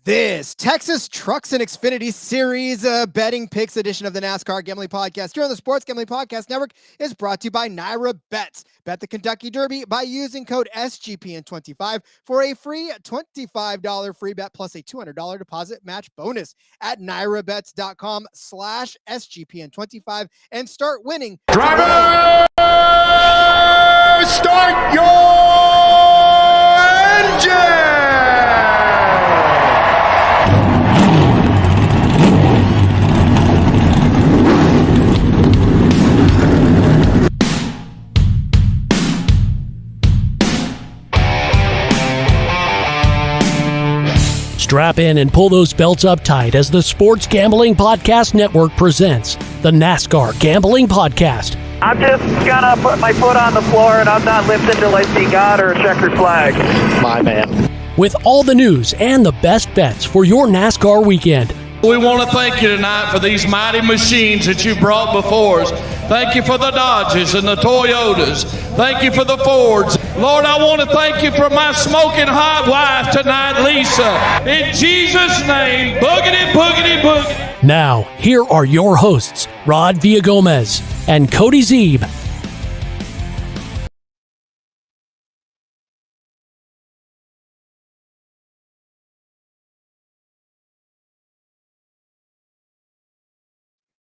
This Texas Trucks and Xfinity Series betting picks edition of the NASCAR Gambling Podcast here on the Sports Gambling Podcast Network is brought to you by Naira Bets. Bet the Kentucky Derby by using code SGPN25 for a free $25 free bet plus a $200 deposit match bonus at nairabets.com/SGPN25 and start winning. Driver, start your engine! Strap in and pull those belts up tight as the Sports Gambling Podcast Network presents the NASCAR Gambling Podcast. I'm just gonna put my foot on the floor and I'm not lifting till I see God or a checkered flag. My man. With all the news and the best bets for your NASCAR weekend. We want to thank you tonight for these mighty machines that you brought before us. Thank you for the Dodges and the Toyotas. Thank you for the Fords. Lord, I want to thank you for my smoking hot wife tonight, Lisa. In Jesus' name, boogity, boogity, boogity. Now, here are your hosts, Rod Villagomez and Cody Zeeb.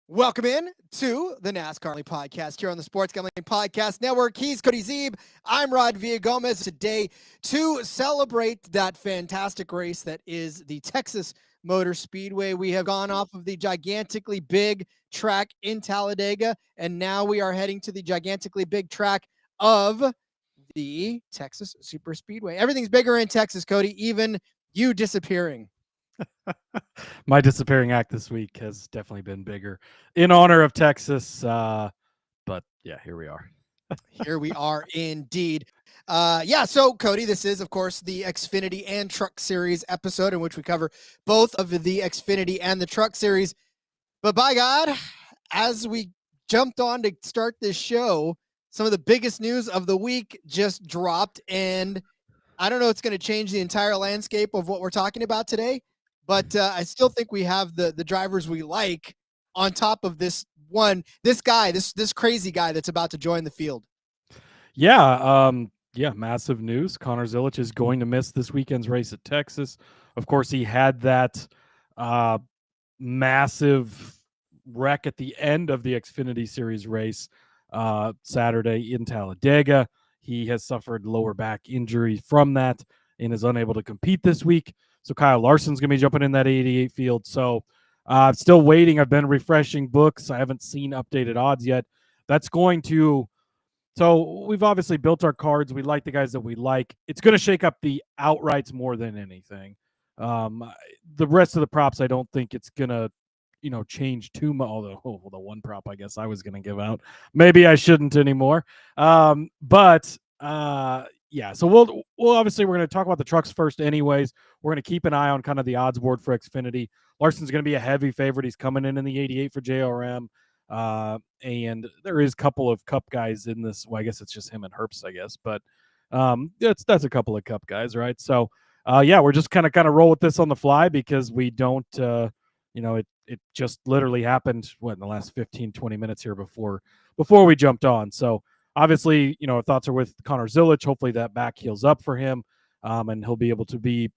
Welcome in to the NASCAR Podcast here on the Sports Gambling Podcast Network. He's Cody Zeeb. I'm Rod Villagomez. Today to celebrate that fantastic race that is the Texas Motor Speedway. We have gone off of the gigantically big track in Talladega, and now we are heading to the gigantically big track of the Texas Super Speedway. Everything's bigger in Texas, Cody, even you disappearing. My disappearing act this week has definitely been bigger in honor of Texas. But yeah, here we are. Here we are indeed. So Cody, this is of course the Xfinity and Truck Series episode in which we cover both of the Xfinity and the Truck Series. But by God, as we jumped on to start this show, some of the biggest news of the week just dropped, and I don't know it's going to change the entire landscape of what we're talking about today. But I still think we have the drivers we like on top of this crazy guy that's about to join the field. Yeah, massive news. Connor Zilisch is going to miss this weekend's race at Texas. Of course, he had that massive wreck at the end of the Xfinity Series race Saturday in Talladega. He has suffered lower back injury from that and is unable to compete this week. So Kyle Larson's going to be jumping in that 88 field. So still waiting. I've been refreshing books. I haven't seen updated odds yet. That's going to – so we've obviously built our cards. We like the guys that we like. It's going to shake up the outrights more than anything. The rest of the props, I don't think it's going to, change too much. Although the one prop I guess I was going to give out. Maybe I shouldn't anymore. Yeah, so we'll obviously we're going to talk about the trucks first anyways. We're going to keep an eye on kind of the odds board for Xfinity. Larson's going to be a heavy favorite. He's coming in the 88 for JRM. And there is a couple of Cup guys in this. Well, I guess it's just him and Herbst, I guess. But that's a couple of Cup guys, right? So, we're just kind of roll with this on the fly because we don't, it just literally happened, in the last 15, 20 minutes here before we jumped on. So, obviously, our thoughts are with Connor Zilisch. Hopefully that back heals up for him, and he'll be able to be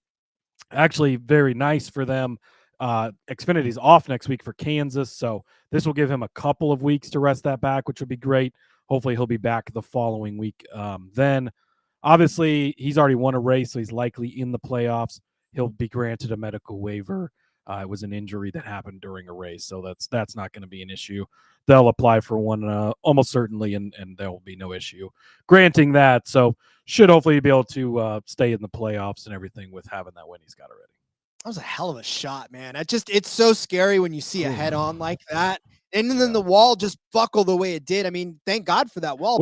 actually very nice for them. Xfinity's off next week for Kansas, so this will give him a couple of weeks to rest that back, which would be great. Hopefully he'll be back the following week. Then, obviously, he's already won a race, so he's likely in the playoffs. He'll be granted a medical waiver. It was an injury that happened during a race, so that's not going to be an issue. They'll apply for one almost certainly, and there will be no issue granting that. So should hopefully be able to stay in the playoffs and everything with having that win he's got already. That was a hell of a shot, man. It's so scary when you see a head on like that. And then the wall just buckled the way it did. I mean, thank God for that wall.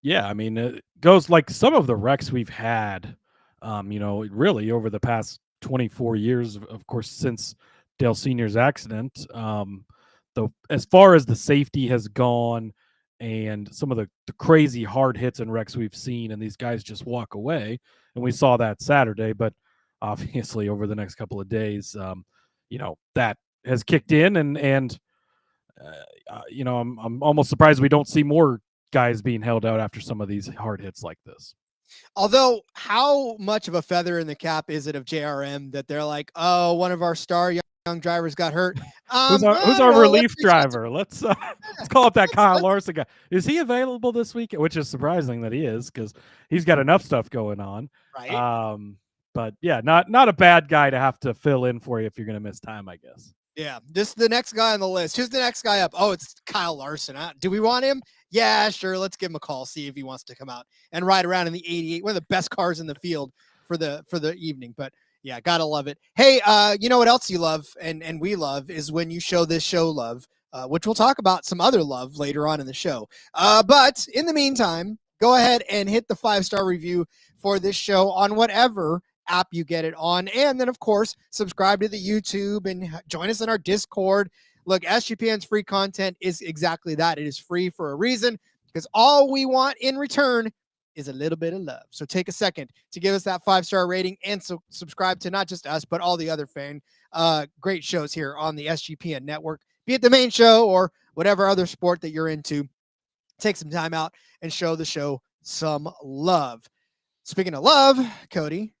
Yeah, I mean, it goes like some of the wrecks we've had, really over the past 24 years, of course, since Dale Sr.'s accident. As far as the safety has gone and some of the crazy hard hits and wrecks we've seen, and these guys just walk away, and we saw that Saturday, but obviously over the next couple of days, that has kicked in, and I'm almost surprised we don't see more guys being held out after some of these hard hits like this. Although, how much of a feather in the cap is it of JRM that they're like, oh, one of our star young drivers got hurt? Who's our relief driver? Let's call up that Kyle Larson guy. Is he available this week? Which is surprising that he is, because he's got enough stuff going on. Right. But yeah, not a bad guy to have to fill in for you if you're going to miss time, I guess. Yeah, this is the next guy on the list. Who's the next guy up? Oh, it's Kyle Larson. Do we want him? Yeah, sure. Let's give him a call, see if he wants to come out and ride around in the 88, one of the best cars in the field for the evening. But yeah, gotta love it. Hey, you know what else you love and we love is when you show this show love, which we'll talk about some other love later on in the show. But in the meantime, go ahead and hit the 5-star review for this show on whatever app you get it on, and then of course subscribe to the YouTube and join us in our Discord. Look, SGPN's free content is exactly that. It is free for a reason, because all we want in return is a little bit of love. So take a second to give us that 5-star rating and subscribe to not just us but all the other great shows here on the SGPN network, be it the main show or whatever other sport that you're into. Take some time out and show the show some love. Speaking of love, Cody,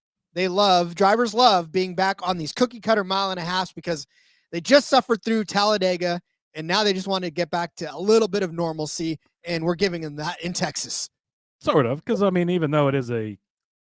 drivers love being back on these cookie cutter mile and a half, because they just suffered through Talladega and now they just want to get back to a little bit of normalcy, and we're giving them that in Texas. Sort of, because I mean, even though it is a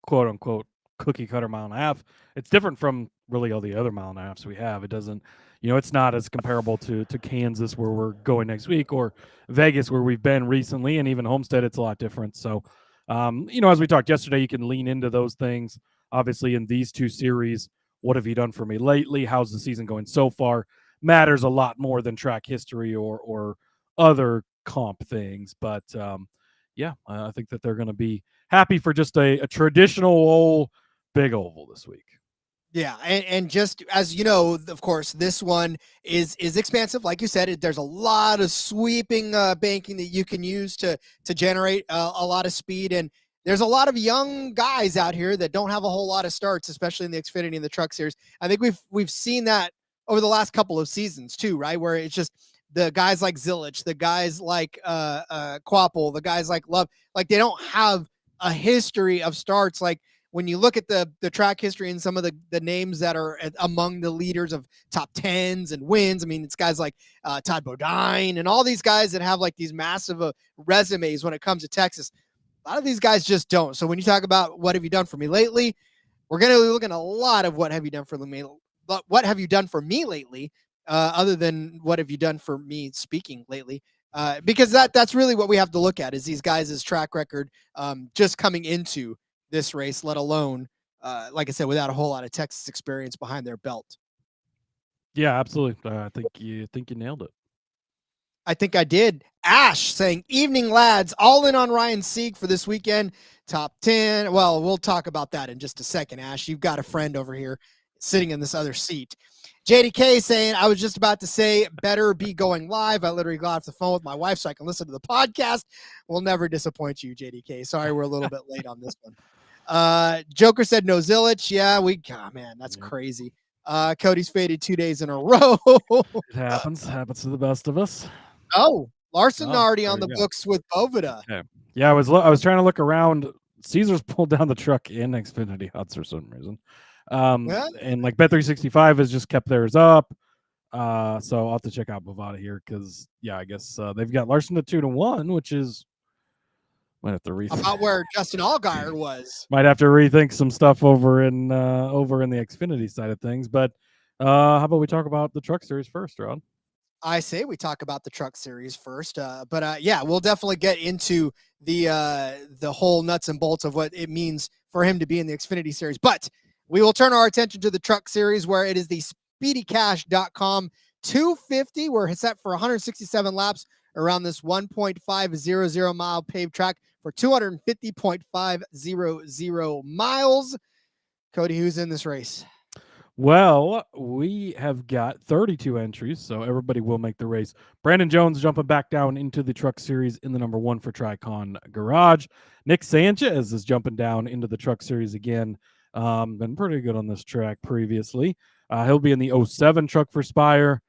quote unquote cookie cutter mile and a half, it's different from really all the other mile and a halves we have. It doesn't, it's not as comparable to Kansas, where we're going next week, or Vegas, where we've been recently, and even Homestead. It's a lot different. So, as we talked yesterday, you can lean into those things. Obviously, in these two series, what have you done for me lately? How's the season going so far? Matters a lot more than track history or other comp things. But I think that they're going to be happy for just a traditional old big oval this week. Yeah, and just as you know, of course, this one is expansive. Like you said, there's a lot of sweeping banking that you can use to generate a lot of speed, and there's a lot of young guys out here that don't have a whole lot of starts, especially in the Xfinity and the Truck Series. I think we've seen that over the last couple of seasons too, right? Where it's just the guys like Zilich, the guys like Quapple, the guys like Love, like they don't have a history of starts. Like when you look at the track history and some of the names that are among the leaders of top 10s and wins, I mean, it's guys like Todd Bodine and all these guys that have like these massive resumes when it comes to Texas. A lot of these guys just don't. So when you talk about what have you done for me lately, we're going to be looking at a lot of what have you done for me. What have you done for me lately, other than what have you done for me speaking lately? Because that's really what we have to look at, is these guys' track record just coming into this race, let alone, like I said, without a whole lot of Texas experience behind their belt. Yeah, absolutely. I think you nailed it. I think I did. Ash saying, evening lads, all in on Ryan Sieg for this weekend. Top 10. Well, we'll talk about that in just a second, Ash. You've got a friend over here sitting in this other seat. JDK saying, I was just about to say, better be going live. I literally got off the phone with my wife so I can listen to the podcast. We'll never disappoint you, JDK. Sorry, we're a little bit late on this one. Joker said no Zilich. Yeah, man, that's crazy. Cody's faded 2 days in a row. It happens to the best of us. Oh, Larson already on the books with Bovida. Okay. Yeah, I was trying to look around. Caesar's pulled down the truck in Xfinity Huts for some reason. And like Bet365 has just kept theirs up. So I'll have to check out Bovada here, because I guess they've got Larson at 2-1, which is might have to rethink about where Justin Allgaier was. Might have to rethink some stuff over in the Xfinity side of things, but How about we talk about the Truck Series first, Rod? I say we talk about the Truck Series first, but yeah, we'll definitely get into the whole nuts and bolts of what it means for him to be in the Xfinity Series. But we will turn our attention to the Truck Series, where it is the SpeedyCash.com 250. We're set for 167 laps around this 1.500 mile paved track for 250.500 miles. Cody, who's in this race? Well, we have got 32 entries, so everybody will make the race. Brandon Jones jumping back down into the Truck Series in the number 1 for Tricon Garage. Nick Sanchez is jumping down into the Truck Series again. Been pretty good on this track previously. He'll be in the 07 truck for Spire.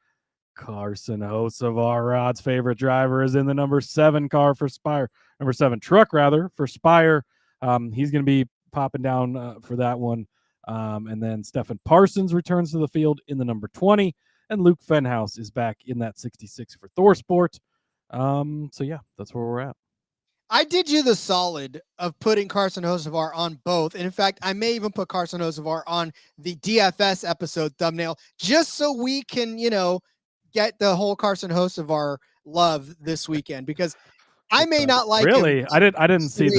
Carson Hocevar, Rod's favorite driver, is in the number 7 car for Spire. Number 7 truck, rather, for Spire. He's going to be popping down for that one. And then Stephen Parsons returns to the field in the number 20, and Luke Fenhouse is back in that 66 for ThorSport. So yeah, that's where we're at. I did you the solid of putting Carson Hocevar on both. And in fact, I may even put Carson Hocevar on the DFS episode thumbnail just so we can, get the whole Carson Hocevar love this weekend, because I may not like really him. I didn't see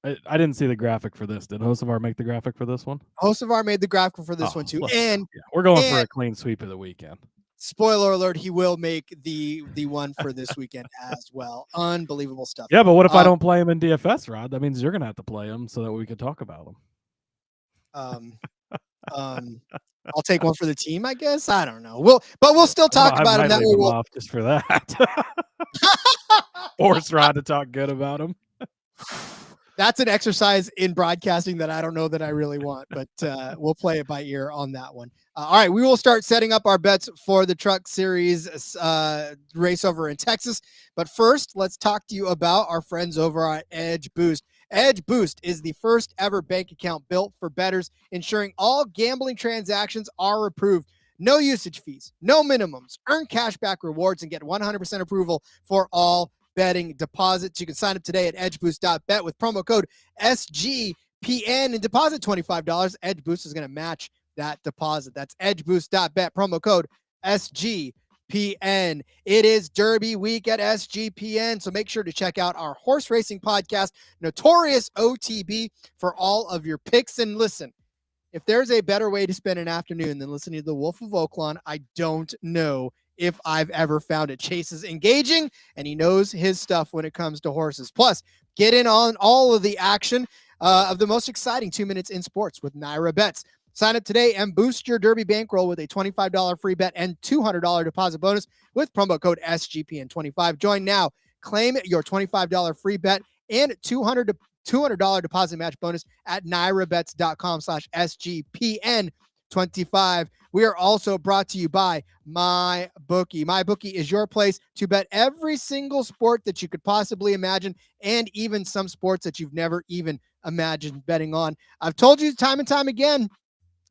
I didn't see the graphic for this. Did Hocevar make the graphic for this one? Hocevar made the graphic for this one too. Look, and yeah, we're going for a clean sweep of the weekend. Spoiler alert, he will make the one for this weekend as well. Unbelievable stuff. Yeah, but what if I don't play him in DFS, Rod? That means you're going to have to play him so that we could talk about him. I'll take one for the team, I guess. I don't know. We'll still talk about him. That leave him off just for that. Force Rod to talk good about him. That's an exercise in broadcasting that I don't know that I really want, but we'll play it by ear on that one. All right, we will start setting up our bets for the Truck Series race over in Texas. But first, let's talk to you about our friends over at Edge Boost. Edge Boost is the first ever bank account built for bettors, ensuring all gambling transactions are approved. No usage fees, no minimums. Earn cashback rewards and get 100% approval for all betting deposits. You can sign up today at edgeboost.bet with promo code SGPN and deposit $25. Edge Boost is going to match that deposit. That's edgeboost.bet, promo code SGPN. It is Derby week at SGPN, so make sure to check out our horse racing podcast, Notorious OTB, for all of your picks. And listen, if there's a better way to spend an afternoon than listening to the Wolf of Oaklawn, I don't know if I've ever found it. Chase is engaging, and he knows his stuff when it comes to horses. Plus, get in on all of the action of the most exciting 2 minutes in sports with Naira Bets. Sign up today and boost your Derby bankroll with a $25 free bet and $200 deposit bonus with promo code SGPN25. Join now. Claim your $25 free bet and $200 deposit match bonus at nairabets.com/SGPN25. We are also brought to you by MyBookie. MyBookie is your place to bet every single sport that you could possibly imagine, and even some sports that you've never even imagined betting on. I've told you time and time again,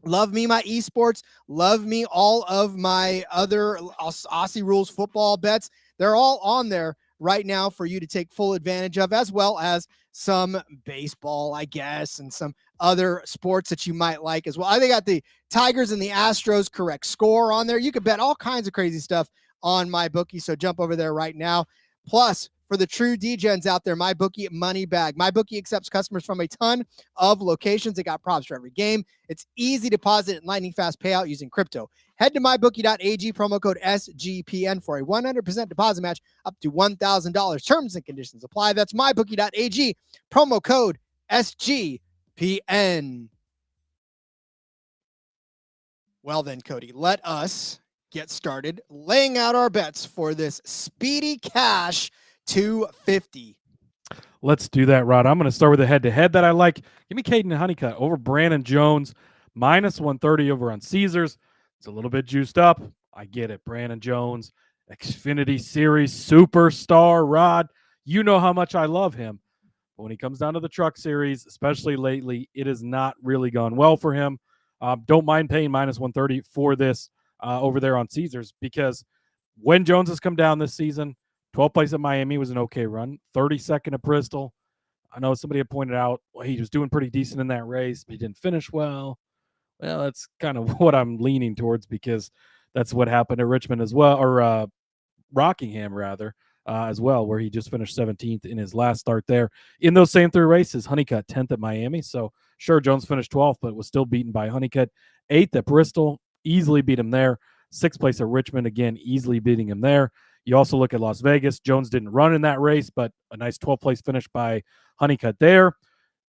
love me my esports, love me all of my other Aussie Rules football bets. They're all on there right now for you to take full advantage of, as well as some baseball, I guess, and some other sports that you might like as well. I think got the Tigers and the Astros correct score on there. You can bet all kinds of crazy stuff on MyBookie, so jump over there right now. Plus, for the true degens out there, MyBookie money bag. MyBookie accepts customers from a ton of locations. They got props for every game. It's easy deposit and lightning fast payout using crypto. Head to mybookie.ag, promo code SGPN for a 100% deposit match up to $1,000. Terms and conditions apply. That's mybookie.ag, promo code SGPN. Well then, Cody, let us get started laying out our bets for this Speedy Cash 250. Let's do that, Rod. I'm going to start with a head-to-head that I like. Give me Caden Honeycutt over Brandon Jones, minus 130 over on Caesars. It's a little bit juiced up. I get it. Brandon Jones, Xfinity Series superstar, Rod. You know how much I love him. But when he comes down to the Truck Series, especially lately, it has not really gone well for him. Don't mind paying minus 130 for this over there on Caesars, because when Jones has come down this season, 12th place at Miami was an okay run. 32nd at Bristol. I know somebody had pointed out, well, he was doing pretty decent in that race, but he didn't finish well. Well, that's kind of what I'm leaning towards because that's what happened at Richmond as well, or Rockingham rather, as well, where he just finished 17th in his last start there. In those same 3 races, Honeycutt 10th at Miami. So sure, Jones finished 12th, but was still beaten by Honeycutt. 8th at Bristol, easily beat him there. 6th place at Richmond, again, easily beating him there. You also look at Las Vegas. Jones didn't run in that race, but a nice 12th place finish by Honeycutt there.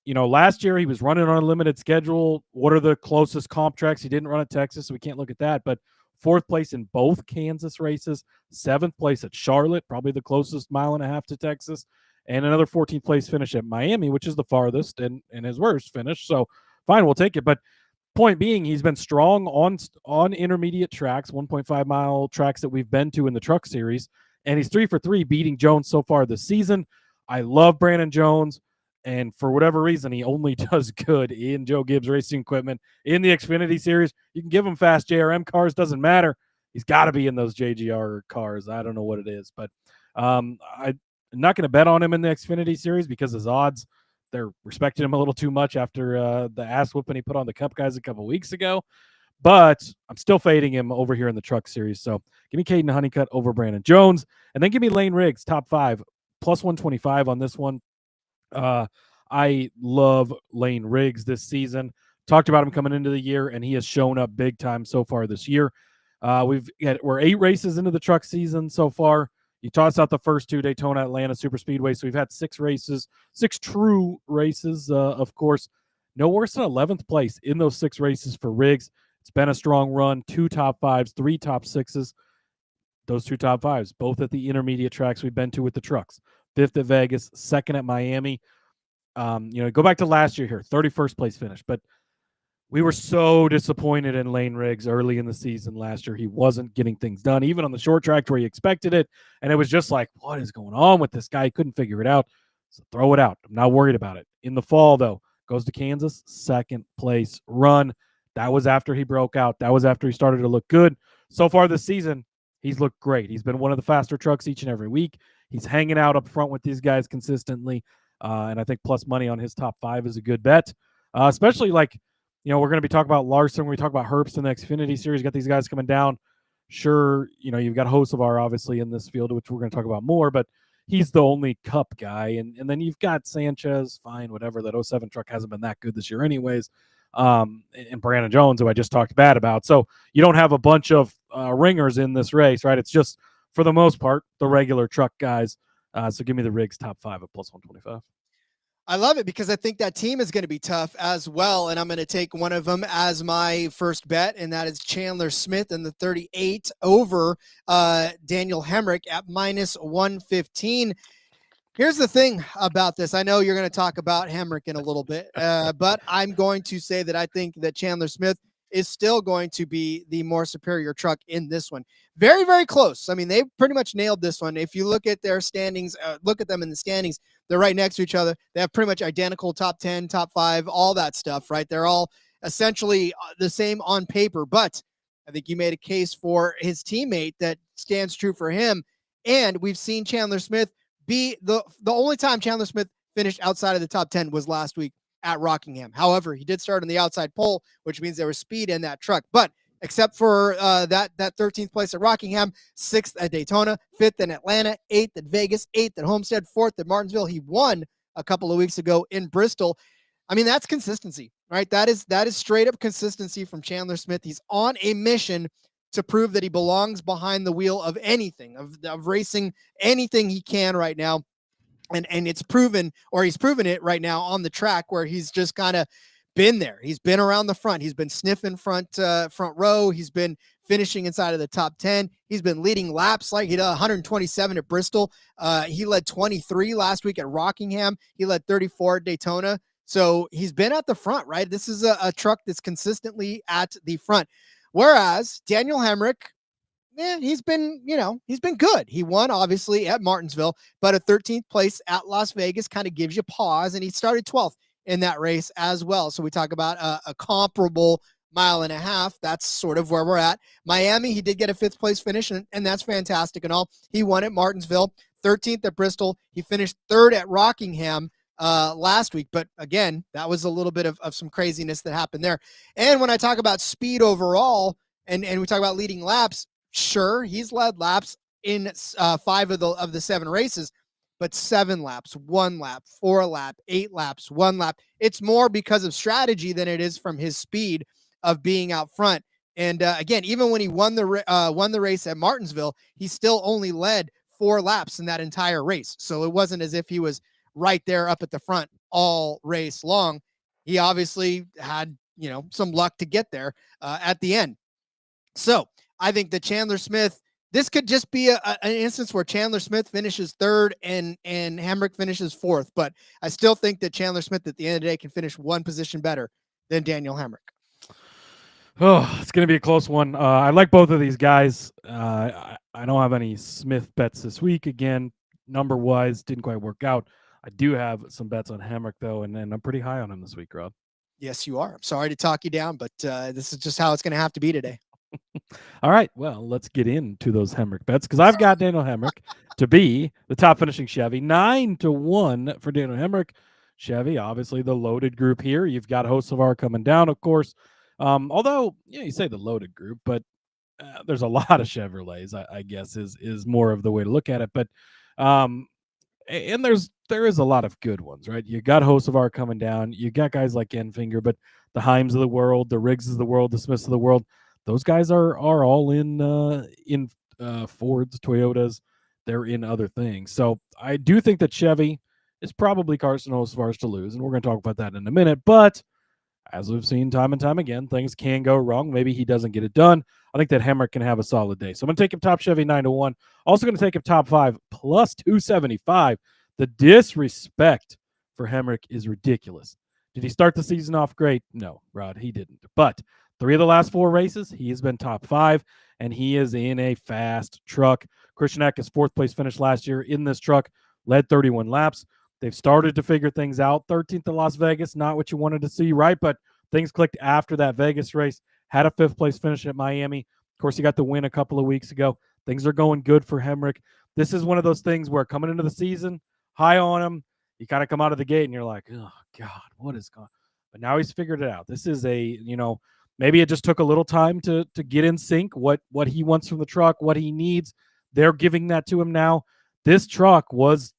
Last year he was running on a limited schedule. What are the closest comp tracks? He didn't run at Texas, so we can't look at that. But 4th place in both Kansas races, 7th place at Charlotte, probably the closest mile and a half to Texas, and another 14th place finish at Miami, which is the farthest and his worst finish. So fine, we'll take it. But point being, he's been strong on intermediate tracks, 1.5 mile tracks that we've been to in the Truck Series, and he's 3 for 3 beating Jones so far this season. I love Brandon Jones. And for whatever reason, he only does good in Joe Gibbs Racing Equipment in the Xfinity Series. You can give him fast JRM cars, doesn't matter. He's got to be in those JGR cars. I don't know what it is, but I'm not going to bet on him in the Xfinity Series because his odds, they're respecting him a little too much after the ass whooping he put on the Cup guys a couple weeks ago. But I'm still fading him over here in the Truck Series. So give me Caden Honeycutt over Brandon Jones, and then give me Layne Riggs, top 5, plus 125 on this one. I love Layne Riggs this season. Talked about him coming into the year, and he has shown up big time so far this year. We're 8 races into the truck season so far. You toss out the first 2, Daytona, Atlanta Super Speedway, so we've had 6 races, 6 true races, of course. No worse than 11th place in those 6 races for Riggs. It's been a strong run, 2 top 5s, 3 top 6s. Those 2 top 5s, both at the intermediate tracks we've been to with the trucks. 5th at Vegas, 2nd at Miami. Go back to last year here, 31st place finish. But we were so disappointed in Layne Riggs early in the season last year. He wasn't getting things done, even on the short track where he expected it. And it was just like, what is going on with this guy? He couldn't figure it out. So throw it out. I'm not worried about it. In the fall, though, goes to Kansas, 2nd place run. That was after he broke out. That was after he started to look good. So far this season, he's looked great. He's been one of the faster trucks each and every week. He's hanging out up front with these guys consistently, and I think plus money on his top 5 is a good bet, especially we're going to be talking about Larson. When we talk about Herbst in the Xfinity Series, you got these guys coming down. Sure, you've got Hocevar obviously in this field, which we're going to talk about more, but he's the only Cup guy. And then you've got Sanchez, fine, whatever. That 07 truck hasn't been that good this year anyways. And Brandon Jones, who I just talked bad about. So you don't have a bunch of ringers in this race, right? It's just, for the most part, the regular truck guys. So give me the Riggs top 5 at plus 125. I love it because I think that team is going to be tough as well. And I'm going to take one of them as my first bet, and that is Chandler Smith in the 38 over Daniel Hemrick at minus 115. Here's the thing about this. I know you're going to talk about Hemrick in a little bit, but I'm going to say that I think that Chandler Smith is still going to be the more superior truck in this one. Very, very close. I mean, they pretty much nailed this one. If you look at their standings, look at them in the standings, they're right next to each other. They have pretty much identical top 10, top 5, all that stuff, right? They're all essentially the same on paper, but I think you made a case for his teammate that stands true for him. And we've seen Chandler Smith be the only time Chandler Smith finished outside of the top 10 was last week at Rockingham. However, he did start on the outside pole, which means there was speed in that truck. But except for that 13th place at Rockingham, 6th at Daytona, 5th in Atlanta, 8th at Vegas, 8th at Homestead, 4th at Martinsville. He won a couple of weeks ago in Bristol. I mean, that's consistency, right? That is straight up consistency from Chandler Smith. He's on a mission to prove that he belongs behind the wheel of anything, of racing anything he can right now. And it's proven, or he's proven it right now on the track where he's just kind of been there. He's been around the front. He's been sniffing front row. He's been finishing inside of the top 10. He's been leading laps. Like he did 127 at Bristol. He led 23 last week at Rockingham. He led 34 at Daytona. So he's been at the front, right? This is a truck that's consistently at the front. Whereas Daniel Hemrick, he's been good. He won, obviously, at Martinsville, but a 13th place at Las Vegas kind of gives you pause, and he started 12th in that race as well. So we talk about a comparable mile and a half. That's sort of where we're at. Miami, he did get a 5th place finish, and that's fantastic and all. He won at Martinsville, 13th at Bristol. He finished 3rd at Rockingham. last week. But again, that was a little bit of some craziness that happened there. And when I talk about speed overall, and we talk about leading laps, sure, he's led laps in 5 of the 7 races, but 7 laps, 1 lap, 4 lap, 8 laps, 1 lap. It's more because of strategy than it is from his speed of being out front. And again, even when he won the race at Martinsville, he still only led 4 laps in that entire race. So it wasn't as if he was right there up at the front all race long. He obviously had, some luck to get there at the end. So I think that Chandler Smith, this could just be an instance where Chandler Smith finishes 3rd and Hemrick finishes 4th. But I still think that Chandler Smith at the end of the day can finish 1 position better than Daniel Hemrick. Oh, it's going to be a close one. I like both of these guys. I don't have any Smith bets this week. Again, number-wise, didn't quite work out. I do have some bets on Hemrick, though, and I'm pretty high on him this week, Rob. Yes, you are. I'm sorry to talk you down, but this is just how it's going to have to be today. All right, well, let's get into those Hemrick bets because I've got Daniel Hemrick to be the top finishing Chevy, 9-1 for Daniel Hemrick. Chevy, obviously the loaded group here. You've got Hocevar coming down, of course. Although, you say the loaded group, but there's a lot of Chevrolets, I guess, is more of the way to look at it. But and there is a lot of good ones, right? You got Hocevar coming down. You got guys like Enfinger, but the Heims of the world, the Riggs of the world, the Smiths of the world, those guys are all in Fords, Toyotas. They're in other things. So I do think that Chevy is probably Carson Hocevar's to lose, and we're going to talk about that in a minute. But as we've seen time and time again, things can go wrong. Maybe he doesn't get it done. I think that Hemrick can have a solid day. So I'm going to take him top Chevy 9-1. Also going to take him top 5 plus 275. The disrespect for Hemrick is ridiculous. Did he start the season off great? No, Rod, he didn't. But 3 of the last 4 races, he has been top 5, and he is in a fast truck. Christian Eck's 4th place finish last year in this truck, led 31 laps. They've started to figure things out. 13th at Las Vegas, not what you wanted to see, right? But things clicked after that Vegas race. Had a 5th place finish at Miami. Of course, he got the win a couple of weeks ago. Things are going good for Hemrick. This is one of those things where coming into the season, high on him, you kind of come out of the gate and you're like, oh, God, what is going on? But now he's figured it out. This is maybe it just took a little time to get in sync, what he wants from the truck, what he needs. They're giving that to him now. This truck was,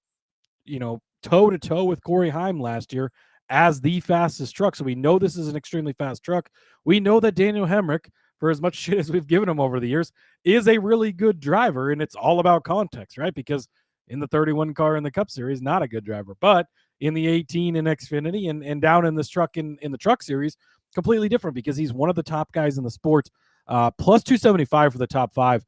toe-to-toe with Corey Heim last year as the fastest truck. So we know this is an extremely fast truck. We know that Daniel Hemrick, for as much shit as we've given him over the years, is a really good driver, and it's all about context, right? Because in the 31 car in the Cup Series, not a good driver. But in the 18 in Xfinity and down in this truck in the Truck Series, completely different because he's one of the top guys in the sport. Plus 275 for the top 5.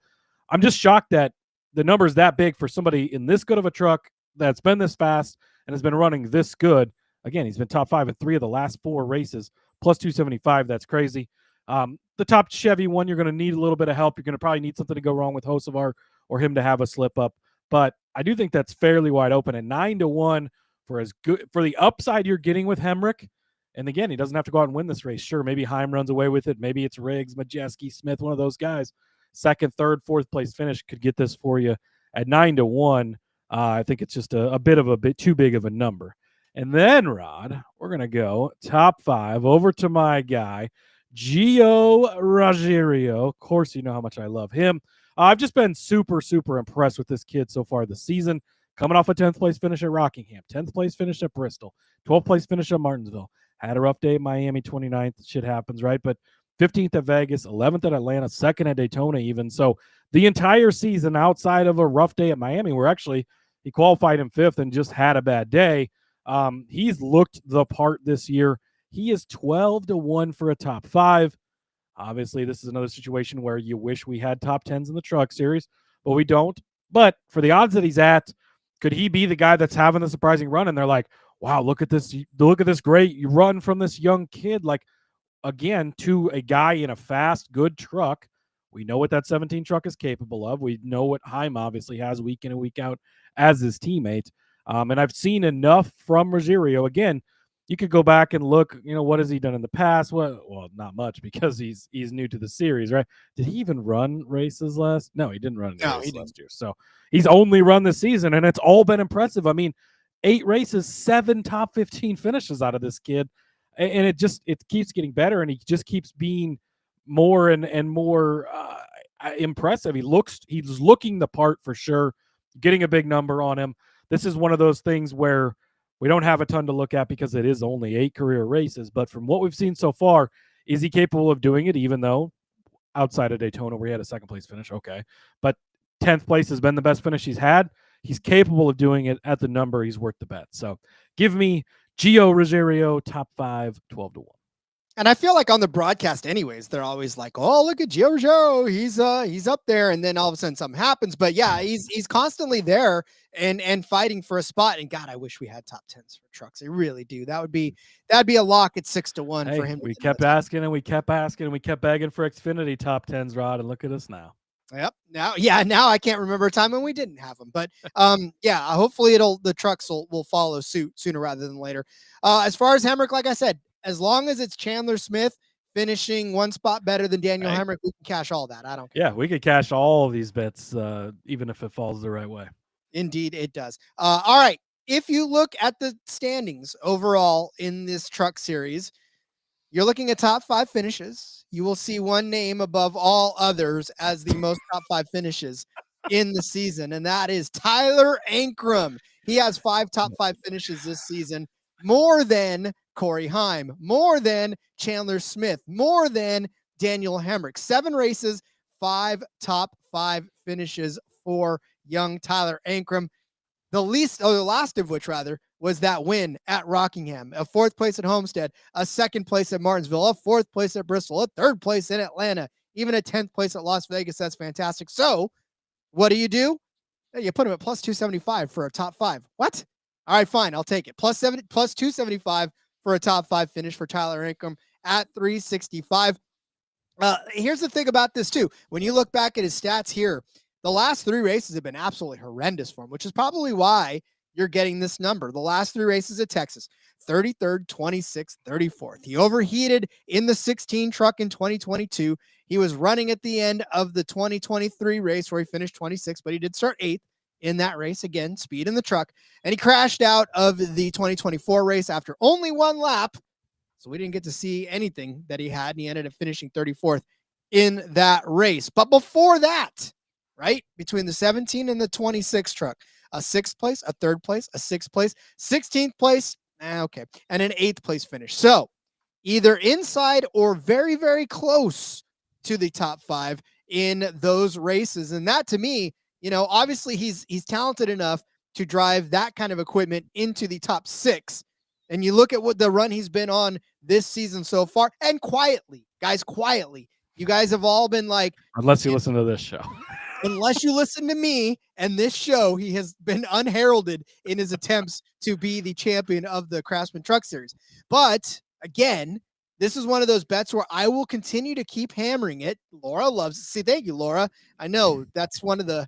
I'm just shocked that the number is that big for somebody in this good of a truck that's been this fast and has been running this good. Again, he's been top 5 in 3 of the last 4 races, plus 275. That's crazy. The top Chevy one, you're going to need a little bit of help. You're going to probably need something to go wrong with Hocevar or him to have a slip up. But I do think that's fairly wide open. And 9-1 for the upside you're getting with Hemrick. And again, he doesn't have to go out and win this race. Sure, maybe Heim runs away with it. Maybe it's Riggs, Majeski, Smith, one of those guys. 2nd, 3rd, 4th place finish could get this for you at 9-1. I think it's just a bit too big of a number. And then, Rod, we're going to go top 5 over to my guy, Gio Ruggiero. Of course, you know how much I love him. I've just been super, super impressed with this kid so far this season. Coming off a 10th place finish at Rockingham, 10th place finish at Bristol, 12th place finish at Martinsville. Had a rough day at Miami, 29th. Shit happens, right? But 15th at Vegas, 11th at Atlanta, 2nd at Daytona even. So the entire season outside of a rough day at Miami, where actually he qualified in 5th and just had a bad day, he's looked the part this year. He is 12-1 for a top 5. Obviously, this is another situation where you wish we had top 10s in the Truck Series, but we don't. But for the odds that he's at, could he be the guy that's having the surprising run? And they're like, wow, look at this great run from this young kid. Like, again, to a guy in a fast, good truck. We know what that 17 truck is capable of. We know what Heim obviously has week in and week out as his teammate. And I've seen enough from Ruggiero. Again, you could go back and look, what has he done in the past? Well, not much because he's new to the series, right? Did he even run races last? No, he didn't run any races last year. So he's only run this season, and it's all been impressive. I mean, 8 races, 7 top 15 finishes out of this kid. And it keeps getting better, and he just keeps being more and more impressive. He's looking the part for sure, getting a big number on him. This is one of those things where we don't have a ton to look at because it is only 8 career races. But from what we've seen so far, is he capable of doing it, even though outside of Daytona where he had a second place finish? Okay. But 10th place has been the best finish he's had. He's capable of doing it at the number. He's worth the bet. So give me Gio Ruggiero, top 5, 12-1. And I feel like on the broadcast anyways, they're always like, oh, look at Gio Ruggiero. He's up there. And then all of a sudden something happens. But yeah, he's constantly there and fighting for a spot. And God, I wish we had top 10s for trucks. I really do. That'd be a lock at 6-1 for him. We kept asking and we kept asking and we kept begging for Xfinity top 10s, Rod, and look at us now. Yep. Now I can't remember a time when we didn't have them, but hopefully the trucks will follow suit sooner rather than later. As far as Hemrick, like I said, as long as it's Chandler Smith finishing one spot better than Daniel Hemrick, we can cash all that. I don't care. Yeah, we could cash all of these bets, even if it falls the right way. Indeed, it does. All right. If you look at the standings overall in this truck series, you're looking at top 5 finishes. You will see one name above all others as the most top 5 finishes in the season, and that is Tyler Ankrum. He has 5 top 5 finishes this season, more than Corey Heim, more than Chandler Smith, more than Daniel Hemrick. 7 races, 5 top 5 finishes for young Tyler Ankrum. The last of which was that win at Rockingham, a 4th place at Homestead, a 2nd place at Martinsville, a 4th place at Bristol, a 3rd place in Atlanta, even a 10th place at Las Vegas. That's fantastic. So what do? You put him at plus 275 for a top 5. What? All right, fine. I'll take it. Plus 275 for a top 5 finish for Tyler Ankrum at 365. Here's the thing about this too. When you look back at his stats here, the last 3 races have been absolutely horrendous for him, which is probably why you're getting this number. The last 3 races at Texas, 33rd, 26th, 34th. He overheated in the 16 truck in 2022. He was running at the end of the 2023 race where he finished 26th, but he did start 8th in that race. Again, speed in the truck. And he crashed out of the 2024 race after only 1 lap. So we didn't get to see anything that he had, and he ended up finishing 34th in that race. But before that, right, between the 17 and the 26 truck, a 6th place, a 3rd place, a 6th place, 16th place, and an 8th place finish. So either inside or very, very close to the top 5 in those races. And that, to me, obviously he's talented enough to drive that kind of equipment into the top 6. And you look at what the run he's been on this season so far, and quietly, you guys have all been like, unless you listen to this show. Unless you listen to me and this show, he has been unheralded in his attempts to be the champion of the Craftsman Truck Series. But again, this is one of those bets where I will continue to keep hammering it. Laura loves it. See, thank you, Laura. I know that's one of the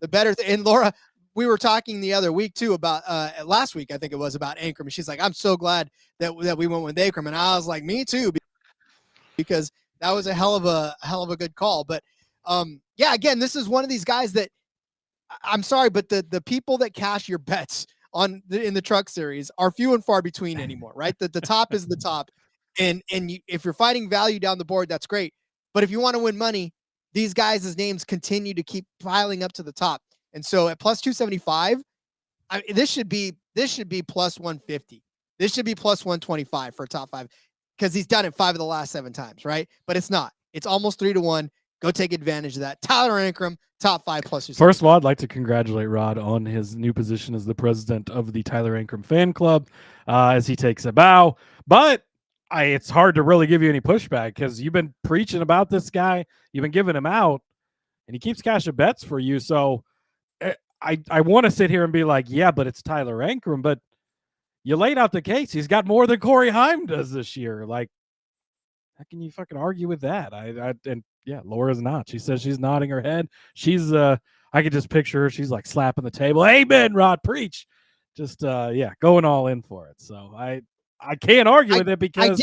better and Laura, we were talking the other week too about last week, I think it was, about Ankrum. And she's like, I'm so glad that we went with Ankrum. And I was like, me too, because that was a hell of a good call. But again, this is one of these guys that I'm sorry, but the people that cash your bets in the truck series are few and far between anymore, right? The top is the top. And if you're fighting value down the board, that's great. But if you want to win money, these guys' names continue to keep piling up to the top. And so at plus 275, this should be plus 150. This should be plus 125 for a top 5 because he's done it 5 of the last 7 times, right? But it's not. It's almost 3-1. Go take advantage of that. Tyler Ankrum, top 5 plus 275. First of all, I'd like to congratulate Rod on his new position as the president of the Tyler Ankrum fan club as he takes a bow. But it's hard to really give you any pushback because you've been preaching about this guy. You've been giving him out, and he keeps cashing bets for you. So I want to sit here and be like, yeah, but it's Tyler Ankrum. But you laid out the case. He's got more than Corey Heim does this year. Like, how can you fucking argue with that? Laura's not. She says she's nodding her head. She's I could just picture her. She's like slapping the table. Amen, Rod, preach. Just going all in for it. So I can't argue with it because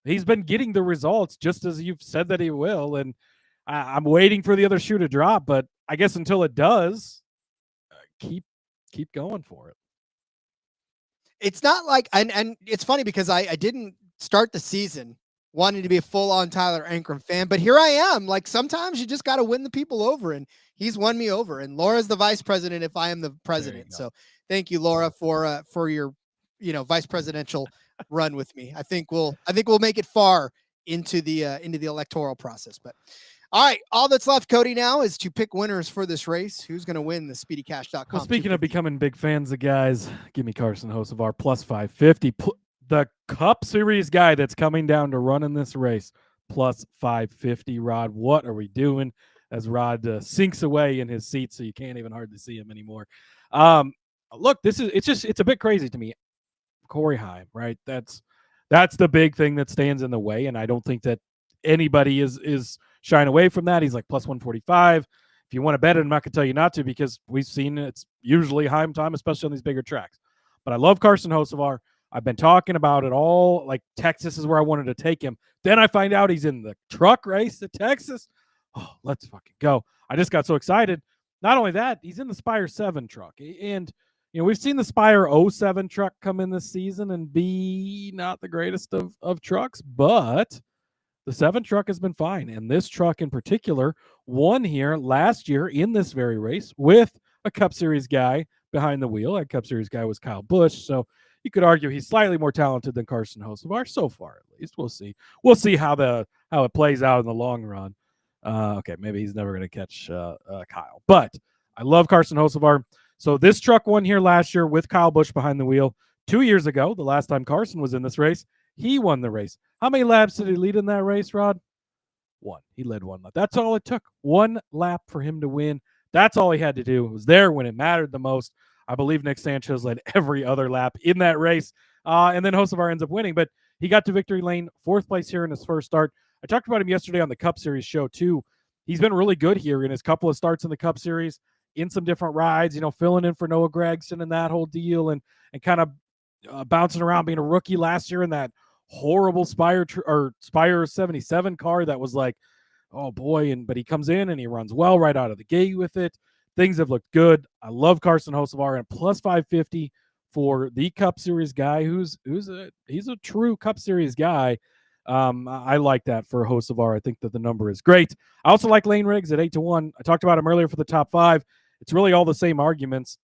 he's been getting the results just as you've said that he will. And I'm waiting for the other shoe to drop, but I guess until it does, keep going for it. it's not like, and it's funny because I didn't start the season wanting to be a full-on Tyler Ankrum fan, but here I am. Like, sometimes you just got to win the people over, and he's won me over. And Laura's the vice president if I am the president. So thank you, Laura, for your, vice presidential run with me. I think we'll make it far into the electoral process. But all right, all that's left, Cody, now is to pick winners for this race. Who's going to win the SpeedyCash.com? Well, speaking of becoming big fans of guys, give me Carson Hocevar plus 550. The Cup Series guy that's coming down to run in this race plus 550. Rod, what are we doing? As Rod sinks away in his seat, so you can't even hardly see him anymore. Look, it's a bit crazy to me. Corey Heim, right? That's the big thing that stands in the way, and I don't think that anybody is shying away from that. He's like plus 145. If you want to bet it, I'm not going to tell you not to, because we've seen it's usually Heim time, especially on these bigger tracks. But I love Carson Hocevar. I've been talking about it all. Like, Texas is where I wanted to take him. Then I find out he's in the truck race at Texas. Oh, let's fucking go. I just got so excited. Not only that, he's in the Spire 7 truck. And, we've seen the Spire 07 truck come in this season and be not the greatest of trucks, but the 7 truck has been fine. And this truck in particular won here last year in this very race with a Cup Series guy behind the wheel. That Cup Series guy was Kyle Busch. So you could argue he's slightly more talented than Carson Hocevar so far, at least. We'll see. We'll see how it plays out in the long run. Okay, maybe he's never going to catch Kyle. But I love Carson Hocevar. So this truck won here last year with Kyle Busch behind the wheel. 2 years ago, the last time Carson was in this race, he won the race. How many laps did he lead in that race, Rod? 1. He led 1 lap. That's all it took. 1 lap for him to win. That's all he had to do. It was there when it mattered the most. I believe Nick Sanchez led every other lap in that race. And then Hocevar ends up winning. But he got to victory lane, 4th place here in his first start. I talked about him yesterday on the Cup Series show, too. He's been really good here in his couple of starts in the Cup Series, in some different rides, filling in for Noah Gragson and that whole deal, and kind of bouncing around, being a rookie last year in that horrible Spire 77 car that was like, oh boy. But he comes in and he runs well right out of the gate with it. Things have looked good. I love Carson Hocevar, and plus 550 for the Cup Series guy he's a true Cup Series guy. I like that for Hocevar. I think that the number is great. I also like Layne Riggs at 8-1. I talked about him earlier for the top 5. It's really all the same arguments.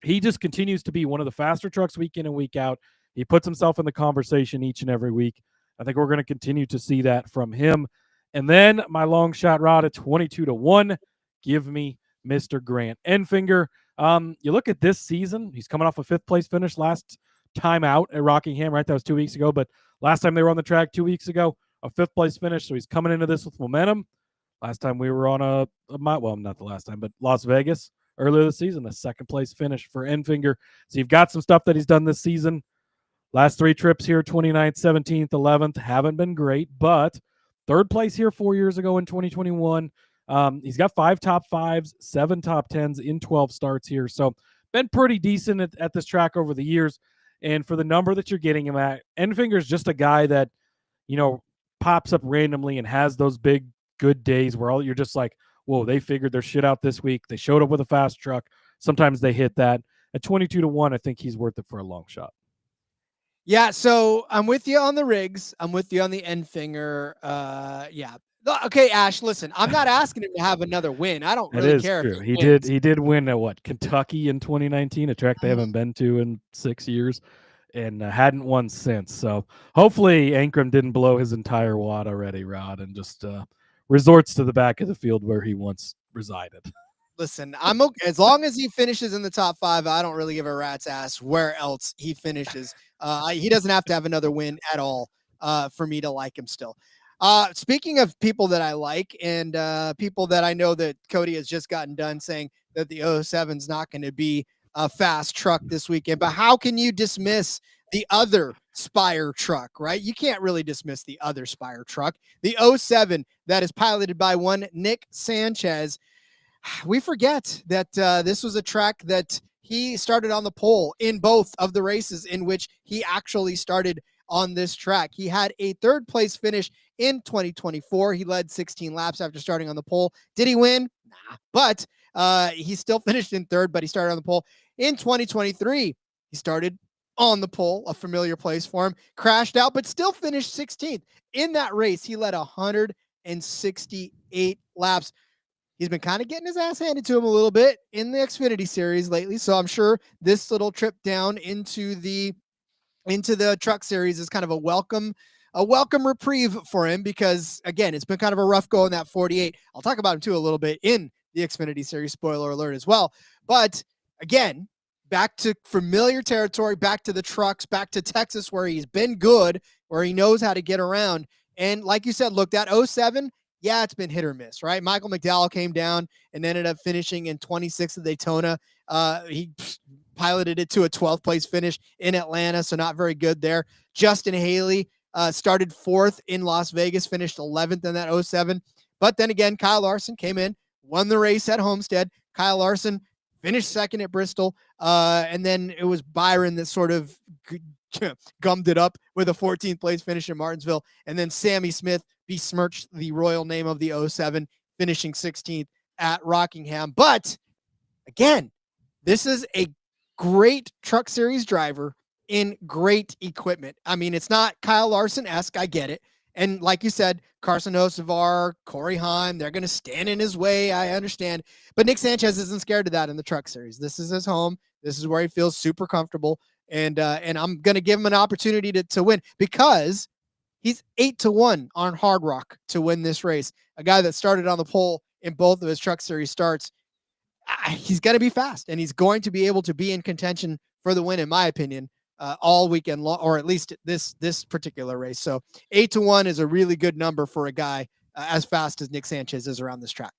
He just continues to be one of the faster trucks week in and week out. He puts himself in the conversation each and every week. I think we're going to continue to see that from him. And then my long shot, Rod, at 22-1. Give me Mr. Grant Enfinger. You look at this season, he's coming off a 5th place finish last time out at Rockingham, right? That was 2 weeks ago. But last time they were on the track 2 weeks ago, a 5th place finish. So he's coming into this with momentum. Last time we were on not the last time, but Las Vegas earlier this season, a 2nd place finish for Enfinger. So you've got some stuff that he's done this season. Last 3 trips here, 29th, 17th, 11th, haven't been great, but 3rd place here 4 years ago in 2021. He's got 5 top 5s, 7 top 10s in 12 starts here. So been pretty decent at this track over the years. And for the number that you're getting him at, Enfinger's just a guy that, pops up randomly and has those big, good days where you're just like, whoa, they figured their shit out this week. They showed up with a fast truck. Sometimes they hit that. At 22-1, I think he's worth it for a long shot. Yeah, so I'm with you on the Riggs. I'm with you on the Enfinger. Yeah. Okay, Ash, listen, I'm not asking him to have another win. I don't really care. True. He did win at Kentucky in 2019, a track they haven't been to in 6 years, and hadn't won since. So hopefully Ankrum didn't blow his entire wad already, Rod, and just resorts to the back of the field where he once resided. Listen, I'm okay as long as he finishes in the top 5. I don't really give a rat's ass where else he finishes. He doesn't have to have another win at all for me to like him still. Speaking of people that I like and people that I know that Cody has just gotten done saying that the 07's not going to be a fast truck this weekend, but how can you dismiss the other Spire truck, right? You can't really dismiss the other Spire truck. The 07 that is piloted by one Nick Sanchez. We forget that this was a track that he started on the pole in both of the races in which he actually started on this track. He had a 3rd place finish in 2024. He led 16 laps after starting on the pole. Did he win? Nah, but he still finished in 3rd, but he started on the pole. In 2023, he started on the pole, a familiar place for him, crashed out, but still finished 16th. In that race, he led 168 laps. He's been kind of getting his ass handed to him a little bit in the Xfinity Series lately, so I'm sure this little trip down into the Truck Series is kind of a welcome reprieve for him, because again, it's been kind of a rough go in that 48. I'll talk about him too a little bit in the Xfinity Series, spoiler alert as well. But again, back to familiar territory, back to the trucks, back to Texas, where he's been good, where he knows how to get around. And like you said, look, that 07, yeah, it's been hit or miss, right? Michael McDowell came down and ended up finishing in 26th at Daytona. He piloted it to a 12th place finish in Atlanta, so not very good there. Justin Haley started 4th in Las Vegas, finished 11th in that 07. But then again, Kyle Larson came in, won the race at Homestead. Kyle Larson finished 2nd at Bristol, and then it was Byron that sort of gummed it up with a 14th place finish in Martinsville. And then Sammy Smith besmirched the royal name of the 07, finishing 16th at Rockingham. But again, this is a great Truck Series driver in great equipment. I mean, it's not Kyle Larson-esque, I get it. And like you said, Carson Hocevar, Corey Heim, they're going to stand in his way, I understand. But Nick Sanchez isn't scared of that in the Truck Series. This is his home. This is where he feels super comfortable. And I'm going to give him an opportunity to win, because he's 8-1 on Hard Rock to win this race. A guy that started on the pole in both of his Truck Series starts. He's going to be fast, and he's going to be able to be in contention for the win, in my opinion, all weekend long, or at least this particular race. So 8-1 is a really good number for a guy as fast as Nick Sanchez is around this track.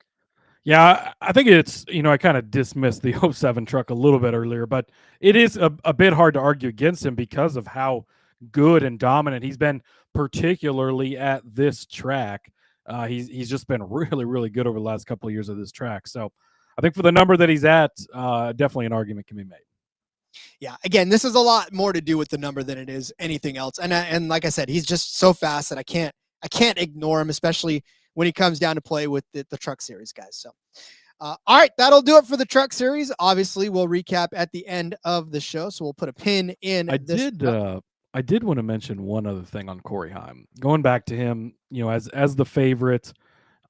Yeah, I think it's, I kind of dismissed the 07 truck a little bit earlier, but it is a bit hard to argue against him because of how good and dominant he's been, particularly at this track. He's just been really, really good over the last couple of years of this track. So I think for the number that he's at, definitely an argument can be made. Yeah, again, this is a lot more to do with the number than it is anything else. And like I said, he's just so fast that I can't ignore him, especially when he comes down to play with the Truck Series guys. So, all right, that'll do it for the Truck Series. Obviously, we'll recap at the end of the show, so we'll put a pin in. I did want to mention one other thing on Corey Heim. Going back to him, as the favorite.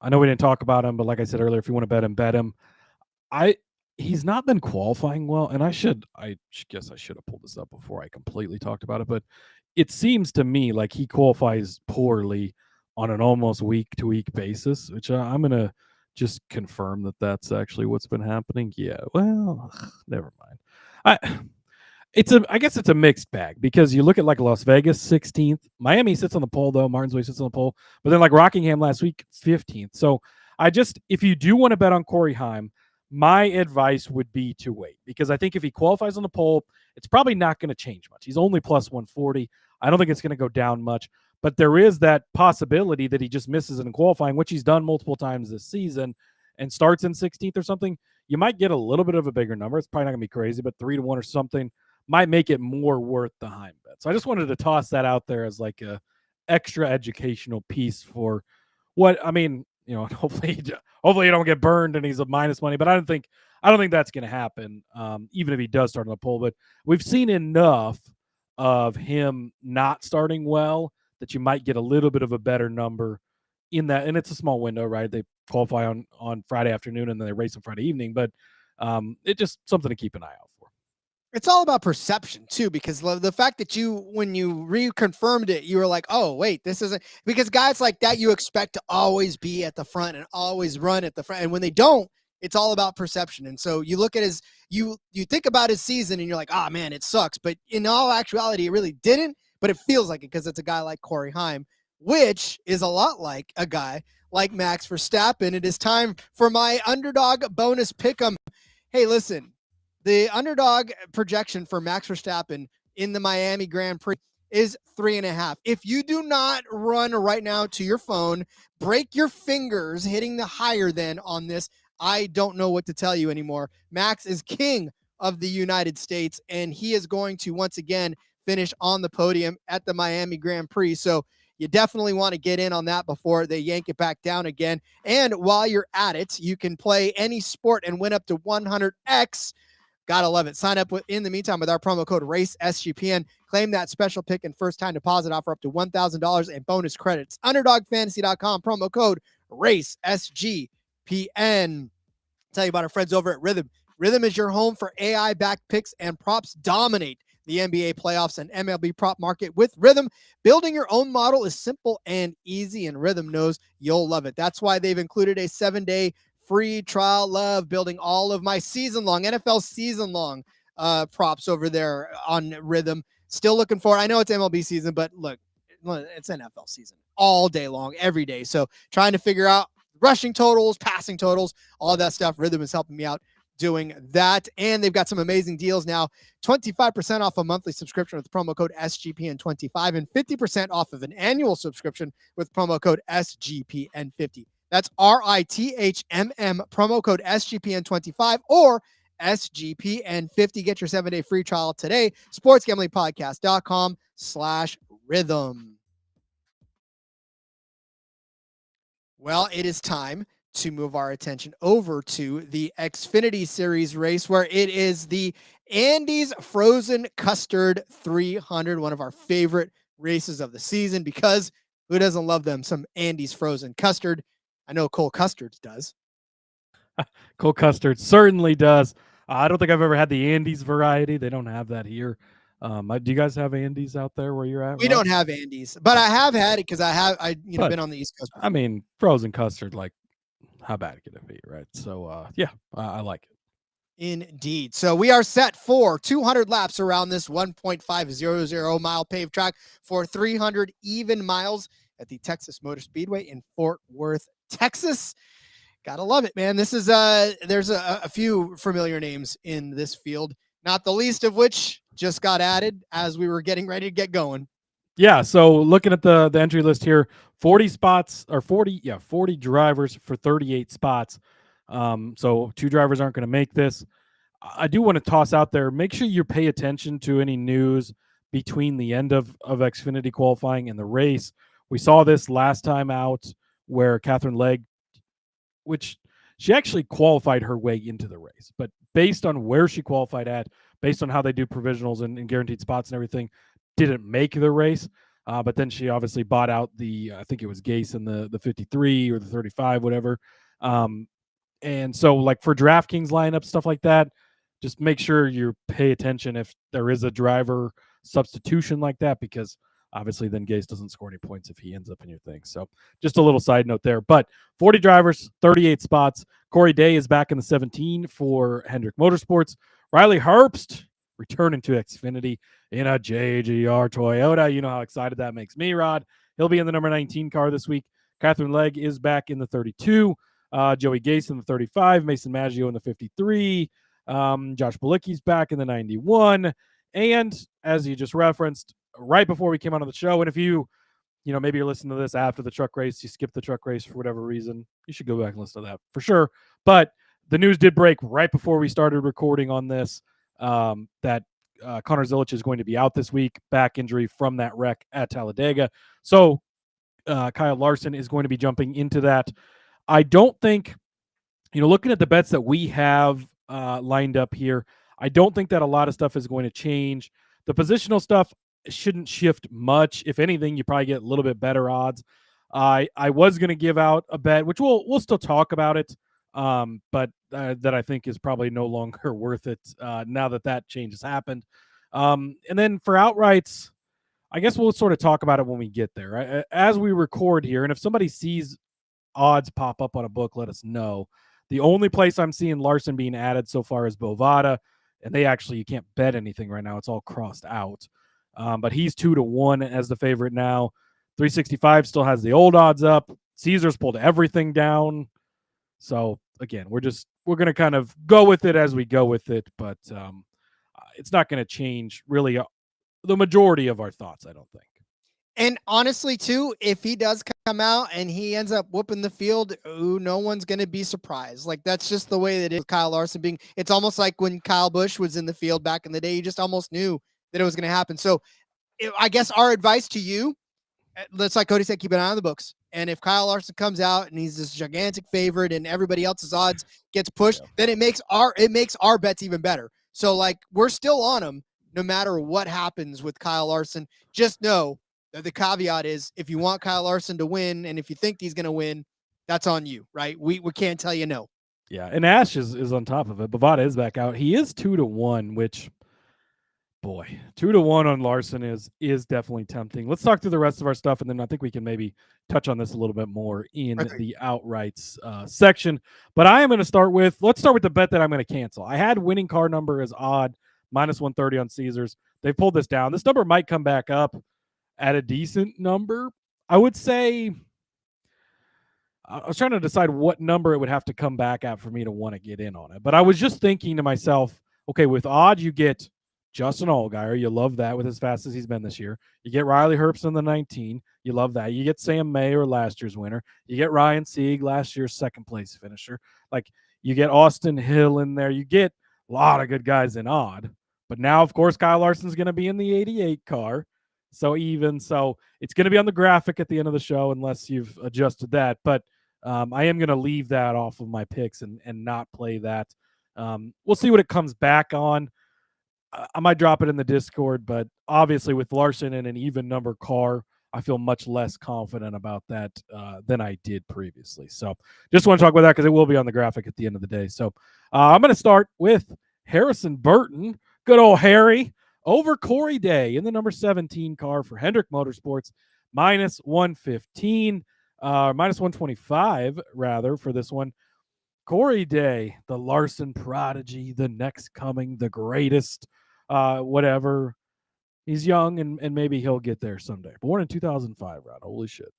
I know we didn't talk about him, but like I said earlier, if you want to bet him. He's not been qualifying well, and I guess I should have pulled this up before I completely talked about it, but it seems to me like he qualifies poorly on an almost week-to-week basis, which I'm going to just confirm that that's actually what's been happening. Yeah, well, never mind. I guess it's a mixed bag, because you look at like Las Vegas 16th, Miami sits on the pole though, Martinsville sits on the pole, but then like Rockingham last week 15th. So if you do want to bet on Corey Heim, my advice would be to wait, because I think if he qualifies on the pole, it's probably not going to change much. He's only plus 140. I don't think it's going to go down much, but there is that possibility that he just misses it in qualifying, which he's done multiple times this season, and starts in 16th or something. You might get a little bit of a bigger number. It's probably not going to be crazy, but 3-1 or something might make it more worth the Heim bet. So I just wanted to toss that out there as like a extra educational piece for what, I mean, hopefully you don't get burned and he's a minus money, but I don't think that's going to happen, even if he does start on the pole. But we've seen enough of him not starting well that you might get a little bit of a better number in that. And it's a small window, right? They qualify on Friday afternoon and then they race on Friday evening, but it's just something to keep an eye out for. It's all about perception too, because the fact that when you reconfirmed it, you were like, oh, wait, this isn't, because guys like that, you expect to always be at the front and always run at the front. And when they don't, it's all about perception. And so you look at you think about his season and you're like, oh man, it sucks. But in all actuality, it really didn't, but it feels like it because it's a guy like Corey Heim, which is a lot like a guy like Max Verstappen. It is time for my underdog bonus pick'em. Hey, listen, the underdog projection for Max Verstappen in the Miami Grand Prix is 3.5. If you do not run right now to your phone, break your fingers hitting the higher than on this, I don't know what to tell you anymore. Max is king of the United States, and he is going to once again finish on the podium at the Miami Grand Prix. So you definitely want to get in on that before they yank it back down again. And while you're at it, you can play any sport and win up to 100x Gotta love it. Sign up in the meantime with our promo code RACESGPN. Claim that special pick and first-time deposit offer up to $1,000 and bonus credits. UnderdogFantasy.com, promo code RACESGPN. Tell you about our friends over at Rhythm. Rhythm is your home for AI-backed picks and props. Dominate the NBA playoffs and MLB prop market with Rhythm. Building your own model is simple and easy, and Rhythm knows you'll love it. That's why they've included a 7-day free trial. Love building all of my season-long, NFL season-long props over there on Rhythm. Still looking for, I know it's MLB season, but look, it's NFL season all day long, every day. So trying to figure out rushing totals, passing totals, all that stuff. Rhythm is helping me out doing that. And they've got some amazing deals now. 25% off a monthly subscription with promo code SGPN25 and 50% off of an annual subscription with promo code SGPN50. That's RITHMM, promo code SGPN25 or SGPN50. Get your 7-day free trial today. sportsgamblingpodcast.com/rhythm. Well, it is time to move our attention over to the Xfinity Series race, where it is the Andes Frozen Custard 300, one of our favorite races of the season, because who doesn't love them some Andes Frozen Custard? I know Cole Custards does. Cole Custard certainly does. I don't think I've ever had the Andes variety. They don't have that here. Do you guys have Andes out there where you're at? We don't have Andes, but I have had it because I been on the East Coast before. I mean, frozen custard, like, how bad could it be, right? So, yeah, I like it. Indeed. So we are set for 200 laps around this 1.500 mile paved track for 300 even miles at the Texas Motor Speedway in Fort Worth, Texas. Gotta love it, man. This is there's a few familiar names in this field, not the least of which just got added as we were getting ready to get going. Yeah, so looking at the entry list here, 40 drivers for 38 spots. So 2 drivers aren't going to make this. I do want to toss out there, make sure you pay attention to any news between the end of Xfinity qualifying and the race. We saw this last time out where Catherine Legg, which she actually qualified her way into the race, but based on where she qualified at, based on how they do provisionals and guaranteed spots and everything, didn't make the race. But then she obviously bought out I think it was Gase in the 53 or the 35, whatever. And so, like, for DraftKings lineups, stuff like that, just make sure you pay attention if there is a driver substitution like that, because obviously then Gase doesn't score any points if he ends up in your thing. So just a little side note there. But 40 drivers, 38 spots. Corey Day is back in the 17 for Hendrick Motorsports. Riley Herbst returning to Xfinity in a JGR Toyota. You know how excited that makes me, Rod. He'll be in the number 19 car this week. Catherine Legg is back in the 32. Joey Gase in the 35. Mason Maggio in the 53. Josh Bilicki's back in the 91. And as you just referenced, right before we came out on the show, and if maybe you're listening to this after the truck race, you skipped the truck race for whatever reason, you should go back and listen to that for sure. But the news did break right before we started recording on this, that Connor Zilic is going to be out this week, back injury from that wreck at Talladega. So Kyle Larson is going to be jumping into that. I don't think, looking at the bets that we have lined up here, I don't think that a lot of stuff is going to change. The positional stuff shouldn't shift much. If anything, you probably get a little bit better odds. I was going to give out a bet, which we'll still talk about it, but that I think is probably no longer worth it now that change has happened. And then for outrights, I guess we'll sort of talk about it when we get there. Right? As we record here, and if somebody sees odds pop up on a book, let us know. The only place I'm seeing Larson being added so far is Bovada, and you can't bet anything right now. It's all crossed out. But he's 2-1 as the favorite now. 365 still has the old odds up. Caesars pulled everything down. So again, we're going to kind of go with it as we go with it, but it's not going to change really the majority of our thoughts, I don't think. And honestly, too, if he does come out and he ends up whooping the field, no one's going to be surprised. Like, that's just the way that it is. Kyle Larson it's almost like when Kyle Busch was in the field back in the day, you just almost knew that it was going to happen. So I guess our advice to you, let's, like Cody said, keep an eye on the books. And if Kyle Larson comes out and he's this gigantic favorite and everybody else's odds gets pushed, then it makes our bets even better. So, like, we're still on him no matter what happens with Kyle Larson. Just know that the caveat is if you want Kyle Larson to win and if you think he's going to win, that's on you, right? We can't tell you no. Yeah, and Ash is on top of it. Bavada is back out. He is 2-1, which, boy, 2-1 on Larson is definitely tempting. Let's talk through the rest of our stuff, and then I think we can maybe touch on this a little bit more in the outrights section. But I am going to start with, let's start with the bet that I'm going to cancel. I had winning car number as odd, -130 on Caesars. They've pulled this down. This number might come back up at a decent number. I would say, I was trying to decide what number it would have to come back at for me to want to get in on it. But I was just thinking to myself, okay, with odd, you get Justin Allgaier. You love that with as fast as he's been this year. You get Riley Herbst in the 19. You love that. You get Sam Mayer, last year's winner. You get Ryan Sieg, last year's second-place finisher. Like, you get Austin Hill in there. You get a lot of good guys in odd. But now, of course, Kyle Larson's going to be in the 88 car. So it's going to be on the graphic at the end of the show unless you've adjusted that. But I am going to leave that off of my picks and not play that. We'll see what it comes back on. I might drop it in the Discord, but obviously with Larson in an even number car, I feel much less confident about that than I did previously. So just want to talk about that because it will be on the graphic at the end of the day. So I'm going to start with Harrison Burton, good old Harry, over Corey Day in the number 17 car for Hendrick Motorsports, -115. -125 rather for this one. Corey Day, the Larson prodigy, the next coming, the greatest, whatever. He's young and maybe he'll get there someday. Born in 2005, Rod. Holy shit.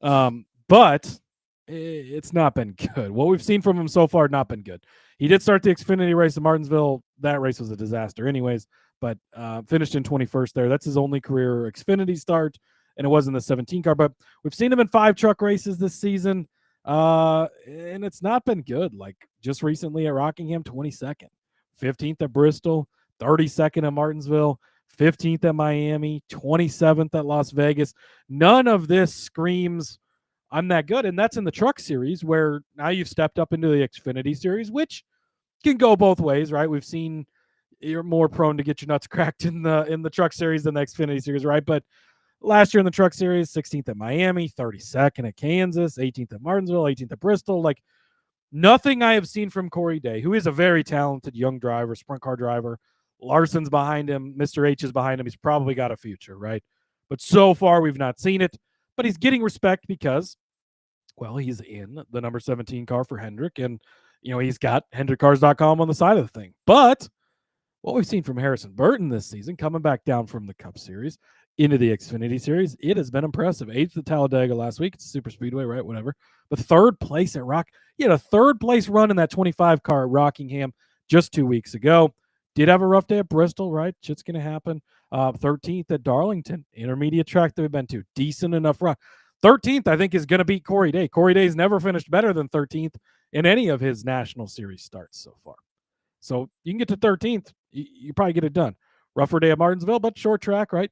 But it's not been good. What we've seen from him so far, not been good. He did start the Xfinity race in Martinsville. That race was a disaster anyways, but finished in 21st there. That's his only career Xfinity start. And it wasn't the 17 car, but we've seen him in 5 truck races this season. And it's not been good. Like just recently at Rockingham, 22nd, 15th at Bristol, 32nd at Martinsville, 15th at Miami, 27th at Las Vegas. None of this screams I'm that good. And that's in the Truck Series where now you've stepped up into the Xfinity Series, which can go both ways, right? We've seen you're more prone to get your nuts cracked in the Truck Series than the Xfinity Series, right? But last year in the Truck Series, 16th at Miami, 32nd at Kansas, 18th at Martinsville, 18th at Bristol. Like nothing I have seen from Corey Day, who is a very talented young driver, sprint car driver. Larson's behind him. Mr. H is behind him. He's probably got a future, right? But so far, we've not seen it. But he's getting respect because, well, he's in the number 17 car for Hendrick. And, you know, he's got HendrickCars.com on the side of the thing. But what we've seen from Harrison Burton this season, coming back down from the Cup Series into the Xfinity Series, it has been impressive. 8th at Talladega last week. It's a super speedway, right? Whatever. But 3rd place at he had a 3rd place run in that 25 car at Rockingham just 2 weeks ago. Did have a rough day at Bristol, right? Shit's going to happen. 13th at Darlington, intermediate track that we've been to. Decent enough run. 13th, I think, is going to beat Corey Day. Corey Day's never finished better than 13th in any of his National Series starts so far. So you can get to 13th. You probably get it done. Rougher day at Martinsville, but short track, right?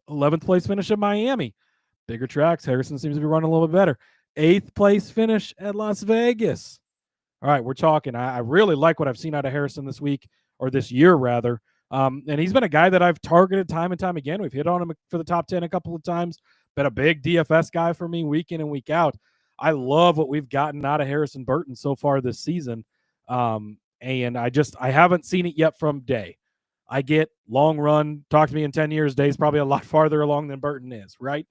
11th place finish at Miami. Bigger tracks. Harrison seems to be running a little bit better. 8th place finish at Las Vegas. All right, we're talking. I really like what I've seen out of Harrison this week, or this year rather. And he's been a guy that I've targeted time and time again. We've hit on him for the top 10 a couple of times. Been a big DFS guy for me week in and week out. I love what we've gotten out of Harrison Burton so far this season. And I haven't seen it yet from Day. I get long run, talk to me in 10 years. Day's probably a lot farther along than Burton is, right?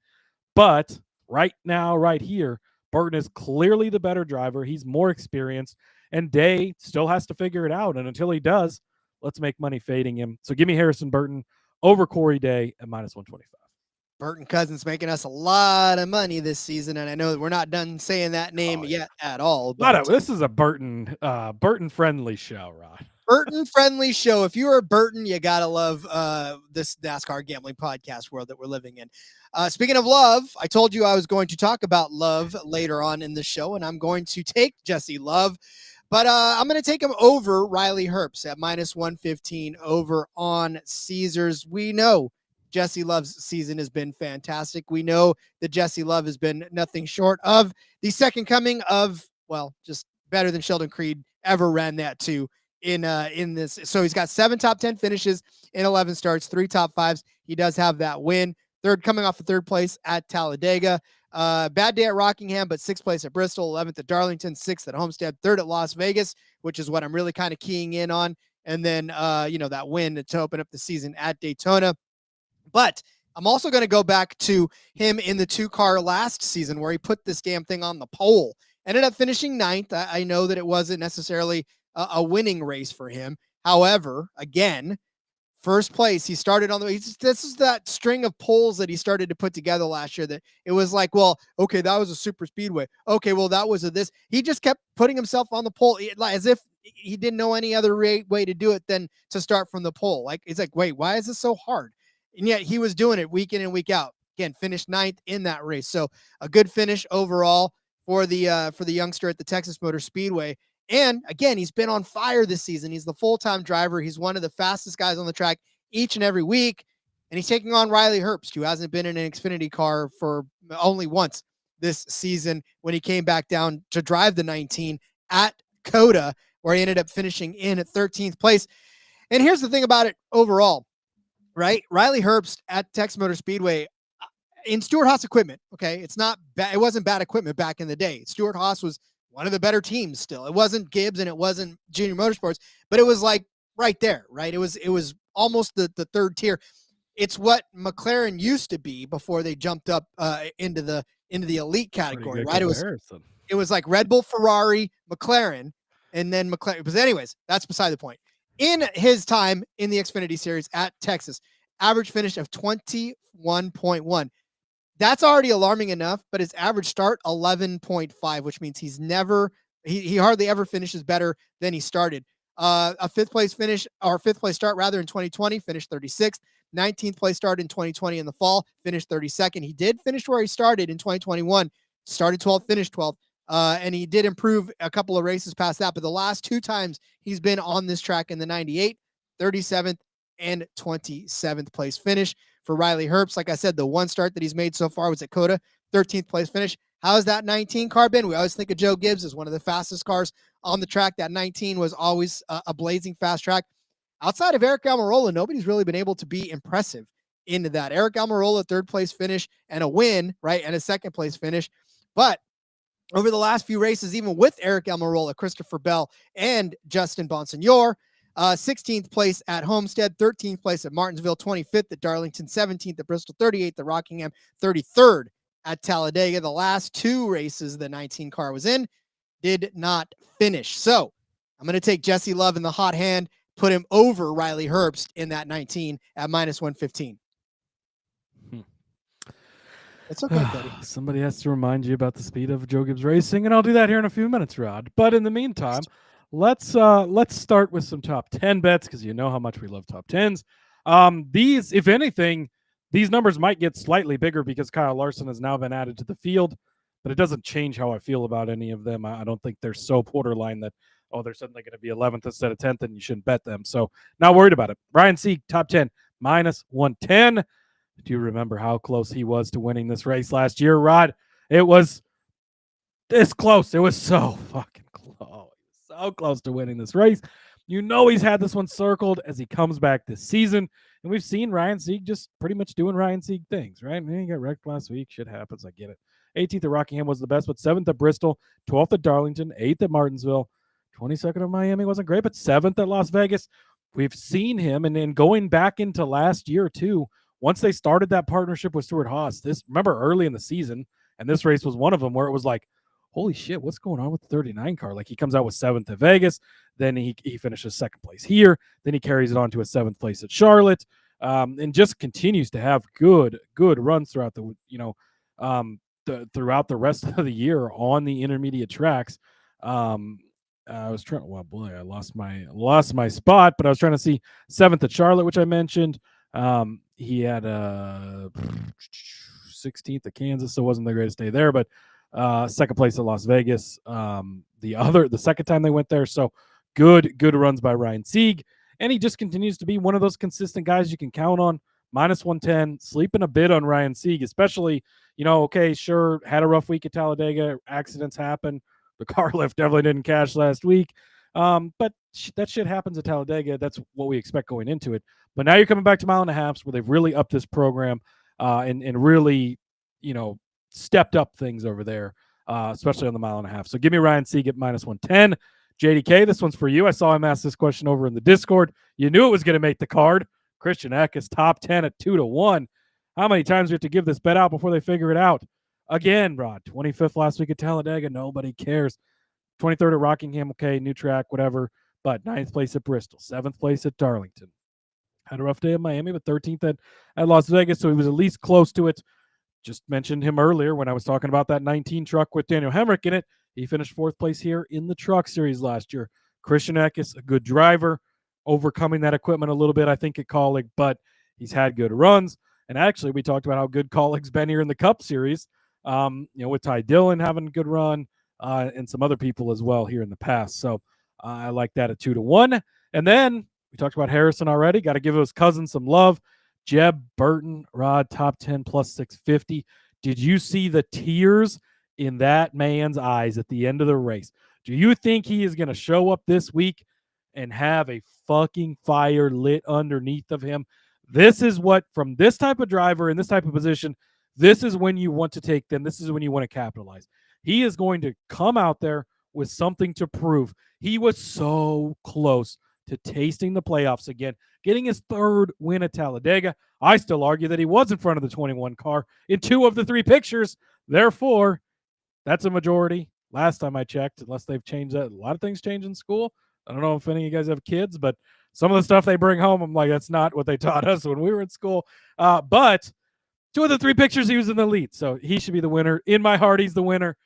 But right now, right here, Burton is clearly the better driver. He's more experienced, and Day still has to figure it out. And until he does, let's make money fading him. So give me Harrison Burton over Corey Day at -125. Burton Cousins making us a lot of money this season, and I know that we're not done saying that name yet at all. But this is a Burton friendly show, Rod. Burton friendly show. If you're a Burton, you gotta love this NASCAR gambling podcast world that we're living in. Speaking of love, I told you I was going to talk about love later on in the show, and I'm going to take Jesse Love, but I'm going to take him over Riley Herbst at -115 over on Caesars. We know Jesse Love's season has been fantastic. We know that Jesse Love has been nothing short of the second coming of, well, just better than Sheldon Creed ever ran that too. in this. So he's got 7 top 10 finishes in 11 starts, 3 top 5s. He does have that win. Third, coming off the 3rd place at Talladega. Bad day at Rockingham, but 6th place at Bristol, 11th at Darlington, 6th at Homestead, 3rd at Las Vegas, which is what I'm really kind of keying in on. And then, that win to open up the season at Daytona. But I'm also going to go back to him in the 2-car last season where he put this damn thing on the pole. Ended up finishing 9th. I know that it wasn't necessarily a winning race for him. However, again, first place, he started on this is that string of poles that he started to put together last year that it was like, well, okay, that was a super speedway. Okay, well, that was this. He just kept putting himself on the pole as if he didn't know any other way to do it than to start from the pole. Like, it's like, wait, why is this so hard? And yet he was doing it week in and week out. Again, finished 9th in that race. So a good finish overall for the youngster at the Texas Motor Speedway. And again, he's been on fire this season. He's the full-time driver. He's one of the fastest guys on the track each and every week. And he's taking on Riley Herbst, who hasn't been in an Xfinity car for only once this season when he came back down to drive the 19 at COTA, where he ended up finishing in at 13th place. And here's the thing about it overall, right? Riley Herbst at Texas Motor Speedway in Stewart-Haas equipment. Okay. It's not bad. It wasn't bad equipment back in the day. Stewart-Haas was one of the better teams still. It wasn't Gibbs and it wasn't Junior Motorsports, but it was like right there, right? It was almost the 3rd tier. It's what McLaren used to be before they jumped up into the elite category, right? It was like Red Bull, Ferrari, McLaren, and then McLaren. But anyways, that's beside the point. In his time in the Xfinity Series at Texas, average finish of 21.1. That's already alarming enough, but his average start 11.5, which means he hardly ever finishes better than he started. A 5th place finish, or 5th place start rather, in 2020, finished 36th. 19th place start in 2020 in the fall, finished 32nd. He did finish where he started in 2021, started 12th, finished 12th. And he did improve a couple of races past that, but the last 2 times he's been on this track in the 98, 37th and 27th place finish for Riley Herbst. Like I said, the 1 start that he's made so far was at COTA, 13th place finish. How's that 19 car been? We always think of Joe Gibbs as one of the fastest cars on the track. That 19 was always a blazing fast track. Outside of Eric Almirola, nobody's really been able to be impressive into that. Eric Almirola, 3rd place finish and a win, right? And a 2nd place finish. But over the last few races, even with Eric Almirola, Christopher Bell, and Justin Bonsignor, 16th place at Homestead, 13th place at Martinsville, 25th at Darlington, 17th at Bristol, 38th at Rockingham, 33rd at Talladega. The last 2 races the 19 car was in did not finish. So I'm going to take Jesse Love in the hot hand, put him over Riley Herbst in that 19 at -115. It's okay, buddy. Somebody has to remind you about the speed of Joe Gibbs Racing, and I'll do that here in a few minutes, Rod. But in the meantime, let's start with some top 10 bets, because you know how much we love top 10s. These, if anything, these numbers might get slightly bigger because Kyle Larson has now been added to the field, but it doesn't change how I feel about any of them. I don't think they're so borderline that, oh, they're suddenly going to be 11th instead of 10th, and you shouldn't bet them. So not worried about it. Ryan Sieg, top 10, -110. Do you remember how close he was to winning this race last year, Rod? It was this close. It was so fucking close. So close to winning this race. You know he's had this one circled as he comes back this season. And we've seen Ryan Sieg just pretty much doing Ryan Sieg things, right? He got wrecked last week. Shit happens. I get it. 18th at Rockingham was the best, but 7th at Bristol, 12th at Darlington, 8th at Martinsville, 22nd at Miami wasn't great, but 7th at Las Vegas. We've seen him, and then going back into last year too, once they started that partnership with Stewart-Haas, remember early in the season, and this race was one of them where it was like, holy shit, what's going on with the 39 car? Like, he comes out with 7th at Vegas, then he finishes 2nd place here, then he carries it on to a 7th place at Charlotte, and just continues to have good runs throughout throughout the rest of the year on the intermediate tracks. I was trying. Well, boy, I lost my spot, but I was trying to see 7th at Charlotte, which I mentioned. He had 16th at Kansas, so it wasn't the greatest day there, but 2nd place at Las Vegas. The second time they went there. So good runs by Ryan Sieg, and he just continues to be one of those consistent guys you can count on. -110, sleeping a bit on Ryan Sieg, especially, okay, sure, had a rough week at Talladega, accidents happen. The car lift definitely didn't cash last week. But that shit happens at Talladega. That's what we expect going into it. But now you're coming back to mile and a half where they've really upped this program and really, stepped up things over there, especially on the mile and a half. So give me Ryan Sieg at -110. JDK, this one's for you. I saw him ask this question over in the Discord. You knew it was going to make the card. Christian Eckes, top 10 at 2-1. How many times do we have to give this bet out before they figure it out? Again, Rod, 25th last week at Talladega. Nobody cares. 23rd at Rockingham, okay, new track, whatever. But 9th place at Bristol, 7th place at Darlington. Had a rough day at Miami, but 13th at Las Vegas, so he was at least close to it. Just mentioned him earlier when I was talking about that 19 truck with Daniel Hemrick in it. He finished 4th place here in the Truck Series last year. Christian Eckes, a good driver, overcoming that equipment a little bit, I think, at Kaulig, but he's had good runs. And actually, we talked about how good Kaulig's been here in the Cup Series, with Ty Dillon having a good run and some other people as well here in the past. So I like that at 2-1. And then we talked about Harrison already. Got to give his cousin some love. Jeb Burton, Rod, top 10 plus 650. Did you see the tears in that man's eyes at the end of the race? Do you think he is going to show up this week and have a fucking fire lit underneath of him? This is what, from this type of driver in this type of position, this is when you want to take them. This is when you want to capitalize. He is going to come out there with something to prove. He was so close to tasting the playoffs again, getting his 3rd win at Talladega. I still argue that he was in front of the 21 car in 2 of the 3 pictures. Therefore, that's a majority. Last time I checked, unless they've changed that. A lot of things change in school. I don't know if any of you guys have kids, but some of the stuff they bring home, I'm like, that's not what they taught us when we were in school. But 2 of the 3 pictures, he was in the lead. So he should be the winner. In my heart, he's the winner.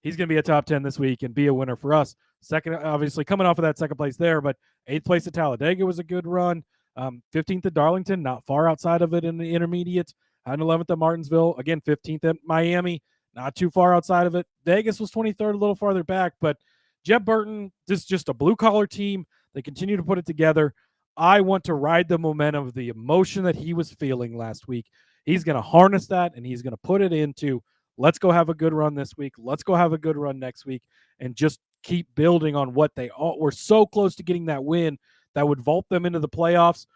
He's going to be a top 10 this week and be a winner for us. Second, obviously, coming off of that 2nd place there, but 8th place at Talladega was a good run. 15th at Darlington, not far outside of it in the intermediate. And 11th at Martinsville. Again, 15th at Miami, not too far outside of it. Vegas was 23rd, a little farther back. But Jeb Burton, this is just a blue-collar team. They continue to put it together. I want to ride the momentum of the emotion that he was feeling last week. He's going to harness that, and he's going to put it into, let's go have a good run this week. Let's go have a good run next week, and just keep building on what they all were so close to getting that win that would vault them into the playoffs,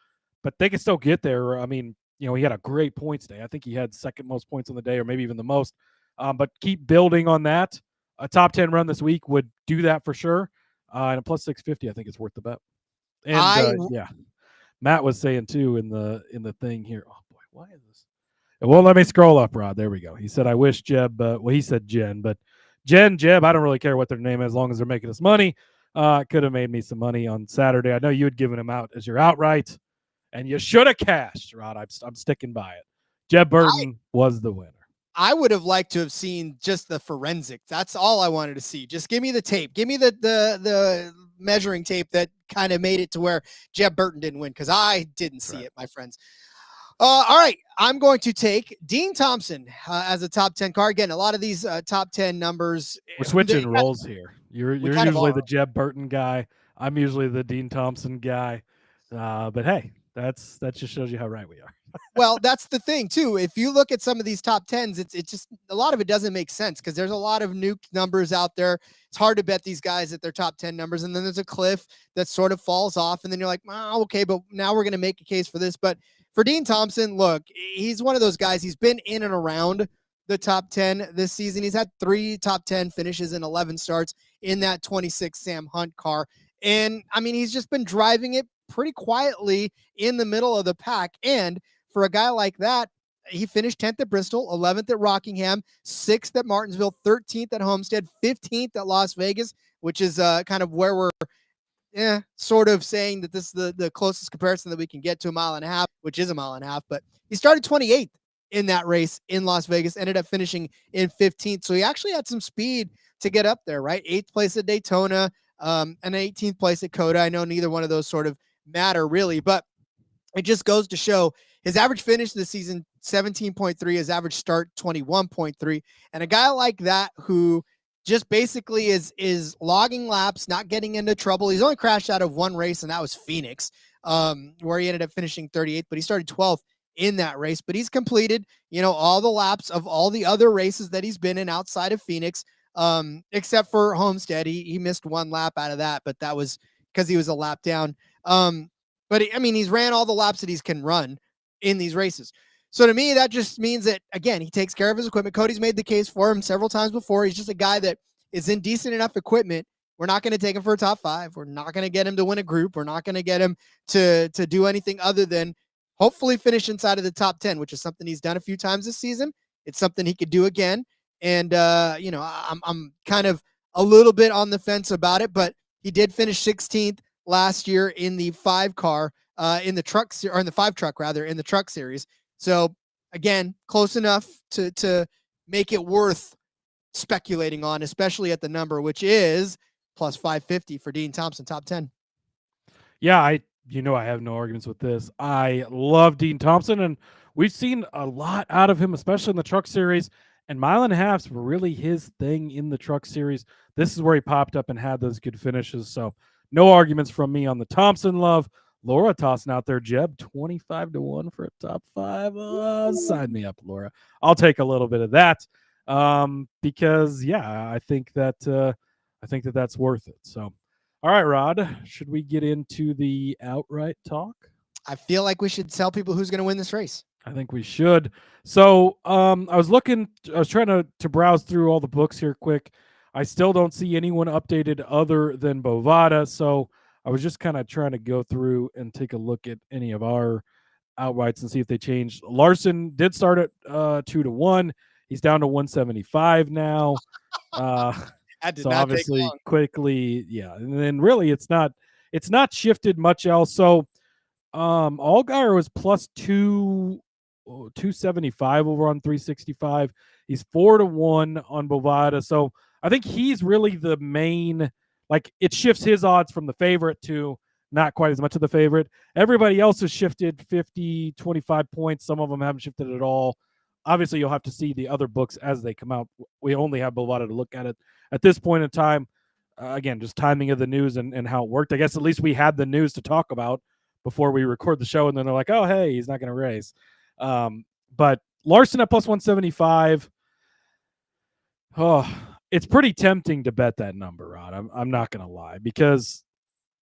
but they can still get there. I mean, he had a great points day. I think he had 2nd most points on the day, or maybe even the most. But keep building on that. A top 10 run this week would do that for sure. And a plus 650, I think it's worth the bet. And yeah, Matt was saying too in the thing here. Oh boy, why is this? It won't let me scroll up, Rod. There we go. He said, I wish Jeb, well, he said Jen, but Jeb, I don't really care what their name is as long as they're making us money. Could have made me some money on Saturday. I know you had given him out as your outright, and you should have cashed, Rod. I'm sticking by it. Jeb Burton was the winner. I would have liked to have seen just the forensics. That's all I wanted to see. Just give me the tape. Give me the measuring tape that kind of made it to where Jeb Burton didn't win, because I didn't see it, my friends. All right, I'm going to take Dean Thompson as a top 10 car. Again, a lot of these top 10 numbers. We're switching roles here. You're usually the Jeb Burton guy. I'm usually the Dean Thompson guy. But hey, that just shows you how right we are. Well, that's the thing too. If you look at some of these top 10s, it's just a lot of it doesn't make sense because there's a lot of nuke numbers out there. It's hard to bet these guys at their top 10 numbers. And then there's a cliff that sort of falls off. And then you're like, oh, okay, but now we're going to make a case for this. But for Dean Thompson, look, he's one of those guys. He's been in and around the top 10 this season. He's had 3 top 10 finishes and 11 starts in that 26 Sam Hunt car. And I mean, he's just been driving it pretty quietly in the middle of the pack. And for a guy like that, he finished 10th at Bristol, 11th at Rockingham, 6th at Martinsville, 13th at Homestead, 15th at Las Vegas, which is kind of where we're sort of saying that this is the closest comparison that we can get to a mile and a half, which is a mile and a half. But he started 28th in that race in Las Vegas, ended up finishing in 15th. So he actually had some speed to get up there, right? 8th place at Daytona, and 18th place at Coda. I know neither one of those sort of matter really, but it just goes to show his average finish this season, 17.3, his average start, 21.3. And a guy like that who just basically is logging laps, not getting into trouble. He's only crashed out of one race, and that was Phoenix, where he ended up finishing 38th, but he started 12th in that race. But he's completed, all the laps of all the other races that he's been in outside of Phoenix. except for Homestead. He missed one lap out of that, but that was because he was a lap down. But he's ran all the laps that he can run in these races. So to me, that just means that, again, he takes care of his equipment. Cody's made the case for him several times before. He's just a guy that is in decent enough equipment. We're not going to take him for a top 5. We're not going to get him to win a group. We're not going to get him to do anything other than hopefully finish inside of the top 10, which is something he's done a few times this season. It's something he could do again. And, I'm kind of a little bit on the fence about it, but he did finish 16th last year in the 5-car, in the truck, or in the 5-truck rather, in the Truck Series. So again, close enough to make it worth speculating on, especially at the number, which is plus 550 for Dean Thompson, top 10. Yeah, I have no arguments with this. I love Dean Thompson, and we've seen a lot out of him, especially in the Truck Series. And mile and a halves were really his thing in the Truck Series. This is where he popped up and had those good finishes. So no arguments from me on the Thompson love. Laura tossing out there, Jeb, 25-1 for a top 5. Sign me up, Laura. I'll take a little bit of that because, yeah, I think that's worth it. So, all right, Rod, should we get into the outright talk? I feel like we should tell people who's going to win this race. I think we should. So I was trying to browse through all the books here quick. I still don't see anyone updated other than Bovada. So I was just kind of trying to go through and take a look at any of our outrights and see if they changed. Larson did start at 2-1. He's down to 175 now. So obviously quickly, yeah. And then really it's not shifted much else. So Allgaier was plus 275 over on 365. He's 4-1 on Bovada. So I think he's really the main, like, it shifts his odds from the favorite to not quite as much of the favorite. Everybody else has shifted 50, 25 points. Some of them haven't shifted at all. Obviously, you'll have to see the other books as they come out. We only have Bovada to look at it at this point in time. Again, just timing of the news and how it worked. I guess at least we had the news to talk about before we record the show, and then they're like, oh, hey, he's not going to race. But Larson at plus 175. Oh, it's pretty tempting to bet that number, Rod. I'm not going to lie, because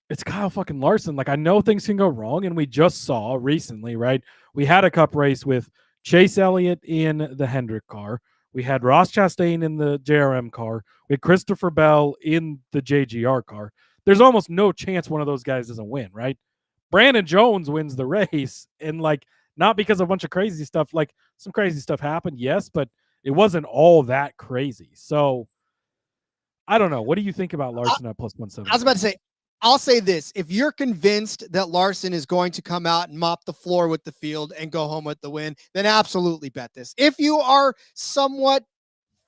it's Kyle fucking Larson. Like, I know things can go wrong, and we just saw recently, right? We had a cup race with Chase Elliott in the Hendrick car. We had Ross Chastain in the JRM car. We had Christopher Bell in the JGR car. There's almost no chance one of those guys doesn't win, right? Brandon Jones wins the race, and like, not because of a bunch of crazy stuff. Like, some crazy stuff happened, yes, but it wasn't all that crazy. So I don't know. What do you think about Larson at plus 170? I was about to say, I'll say this. If you're convinced that Larson is going to come out and mop the floor with the field and go home with the win, then absolutely bet this. If you are somewhat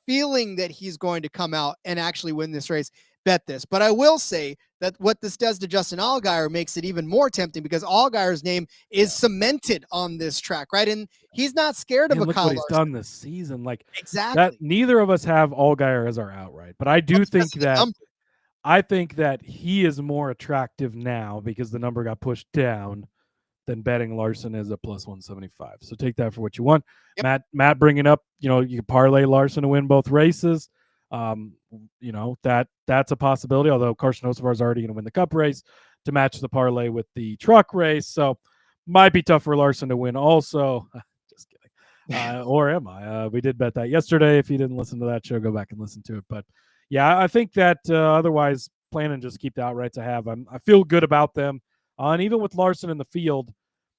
feeling that he's going to come out and actually win this race, bet this. But I will say that what this does to Justin Allgaier makes it even more tempting, because Allgaier's name is cemented on this track, right? And he's not scared of a Kyle Larson. Look what he's done this season. Like, exactly. That neither of us have Allgaier as our outright, but I do think that he is more attractive now because the number got pushed down than betting Larson is a plus 175. So take that for what you want. Yep. Matt bringing up, you can parlay Larson to win both races. That's a possibility, although Carson Hocevar is already going to win the cup race to match the parlay with the truck race. So might be tough for Larson to win also. Just kidding. Or am I? We did bet that yesterday. If you didn't listen to that show, go back and listen to it. But yeah, I think that otherwise plan and just keep the outrights I have. I feel good about them. And even with Larson in the field,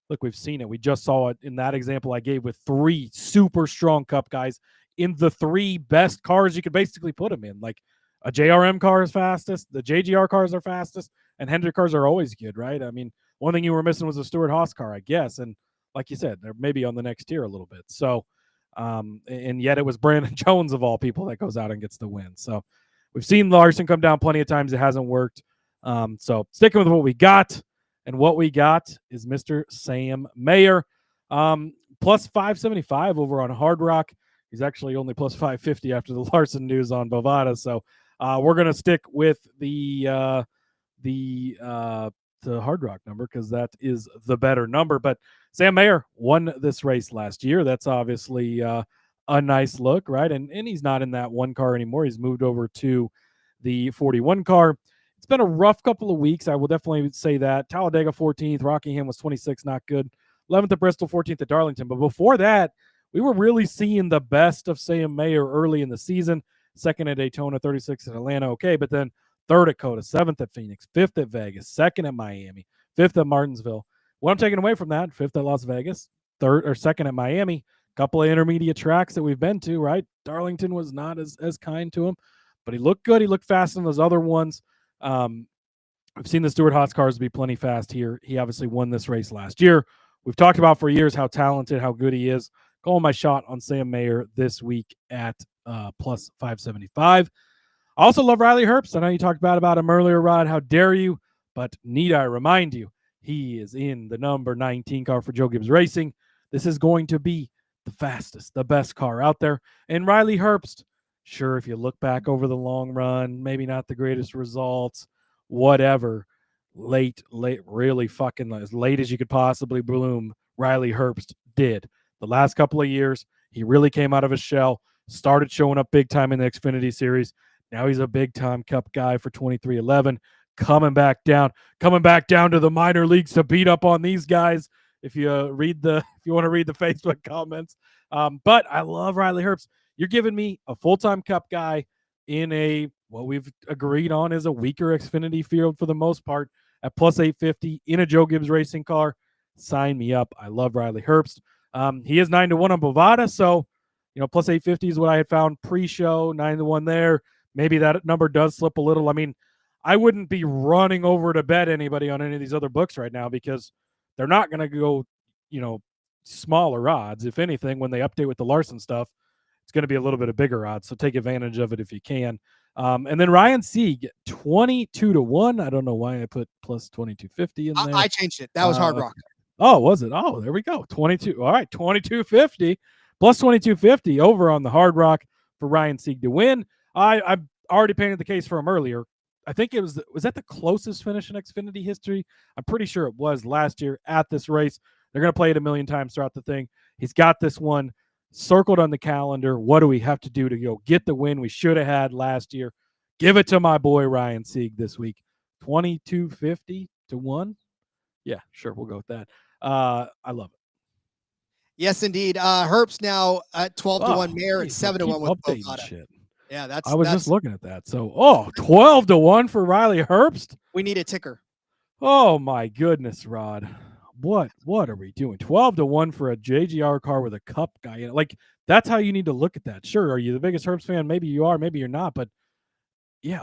look, we've seen it. We just saw it in that example I gave with 3 super strong cup guys in the 3 best cars you could basically put them in. Like, a JRM car is fastest, the JGR cars are fastest, and Hendrick cars are always good, right? I mean, one thing you were missing was a Stewart Haas car, I guess. And like you said, they're maybe on the next tier a little bit. So, and yet it was Brandon Jones of all people that goes out and gets the win. So we've seen Larson come down plenty of times. It hasn't worked. So sticking with what we got, and what we got is Mr. Sam Mayer, plus 575 over on Hard Rock. He's actually only plus 550 after the Larson news on Bovada. So we're going to stick with the Hard Rock number because that is the better number. But Sam Mayer won this race last year. That's obviously a nice look, right? And he's not in that one car anymore. He's moved over to the 41 car. It's been a rough couple of weeks. I will definitely say that. Talladega 14th, Rockingham was 26th, not good. 11th at Bristol, 14th at Darlington. But before that, we were really seeing the best of Sam Mayer early in the season. Second at Daytona, 36th at Atlanta, okay, but then third at Coda, 7th at Phoenix, 5th at Vegas, 2nd at Miami, 5th at Martinsville. What I'm taking away from that, 5th at Las Vegas, 2nd at Miami, couple of intermediate tracks that we've been to, right? Darlington was not as kind to him, but he looked good. He looked fast in those other ones. We've seen the Stewart Haas cars be plenty fast here. He obviously won this race last year. We've talked about for years how talented, how good he is. Calling my shot on Sam Mayer this week at plus 575. I also love Riley Herbst. I know you talked about him earlier, Rod. How dare you? But need I remind you, he is in the number 19 car for Joe Gibbs Racing. This is going to be the fastest, the best car out there. And Riley Herbst, sure, if you look back over the long run, maybe not the greatest results, whatever. Late, really fucking as late as you could possibly bloom, Riley Herbst did. The last couple of years, he really came out of his shell, started showing up big time in the Xfinity Series. Now he's a big-time Cup guy for 23XI, coming back down to the minor leagues to beat up on these guys. If you want to read the Facebook comments, but I love Riley Herbst. You're giving me a full-time Cup guy in what we've agreed on is a weaker Xfinity field for the most part at plus 850 in a Joe Gibbs Racing car. Sign me up. I love Riley Herbst. He is 9-1 on Bovada, so plus 850 is what I had found pre-show. 9-1 there. Maybe that number does slip a little. I mean, I wouldn't be running over to bet anybody on any of these other books right now because they're not going to go, smaller odds. If anything, when they update with the Larson stuff, it's going to be a little bit of bigger odds. So take advantage of it if you can. And then Ryan Sieg, 22-1. I don't know why I put plus 2250 in there. I changed it. That was Hard Rock. Oh, was it? Oh, there we go. 22. All right, 2250 plus 2250 over on the Hard Rock for Ryan Sieg to win. I already painted the case for him earlier. I think was that the closest finish in Xfinity history? I'm pretty sure it was last year at this race. They're going to play it a million times throughout the thing. He's got this one circled on the calendar. What do we have to do to go get the win we should have had last year? Give it to my boy Ryan Sieg this week. 2250 to 1. Yeah, sure. We'll go with that. I love it. Yes, indeed. Herbst now at 12-1, Mayer at 7-1 with Bovada. Shit. Yeah, I was just looking at that. So, 12-1 for Riley Herbst. We need a ticker. Oh my goodness, Rod. What are we doing? 12-1 for a JGR car with a Cup guy in it. Like, that's how you need to look at that. Sure, are you the biggest Herbst fan? Maybe you are, maybe you're not, but yeah,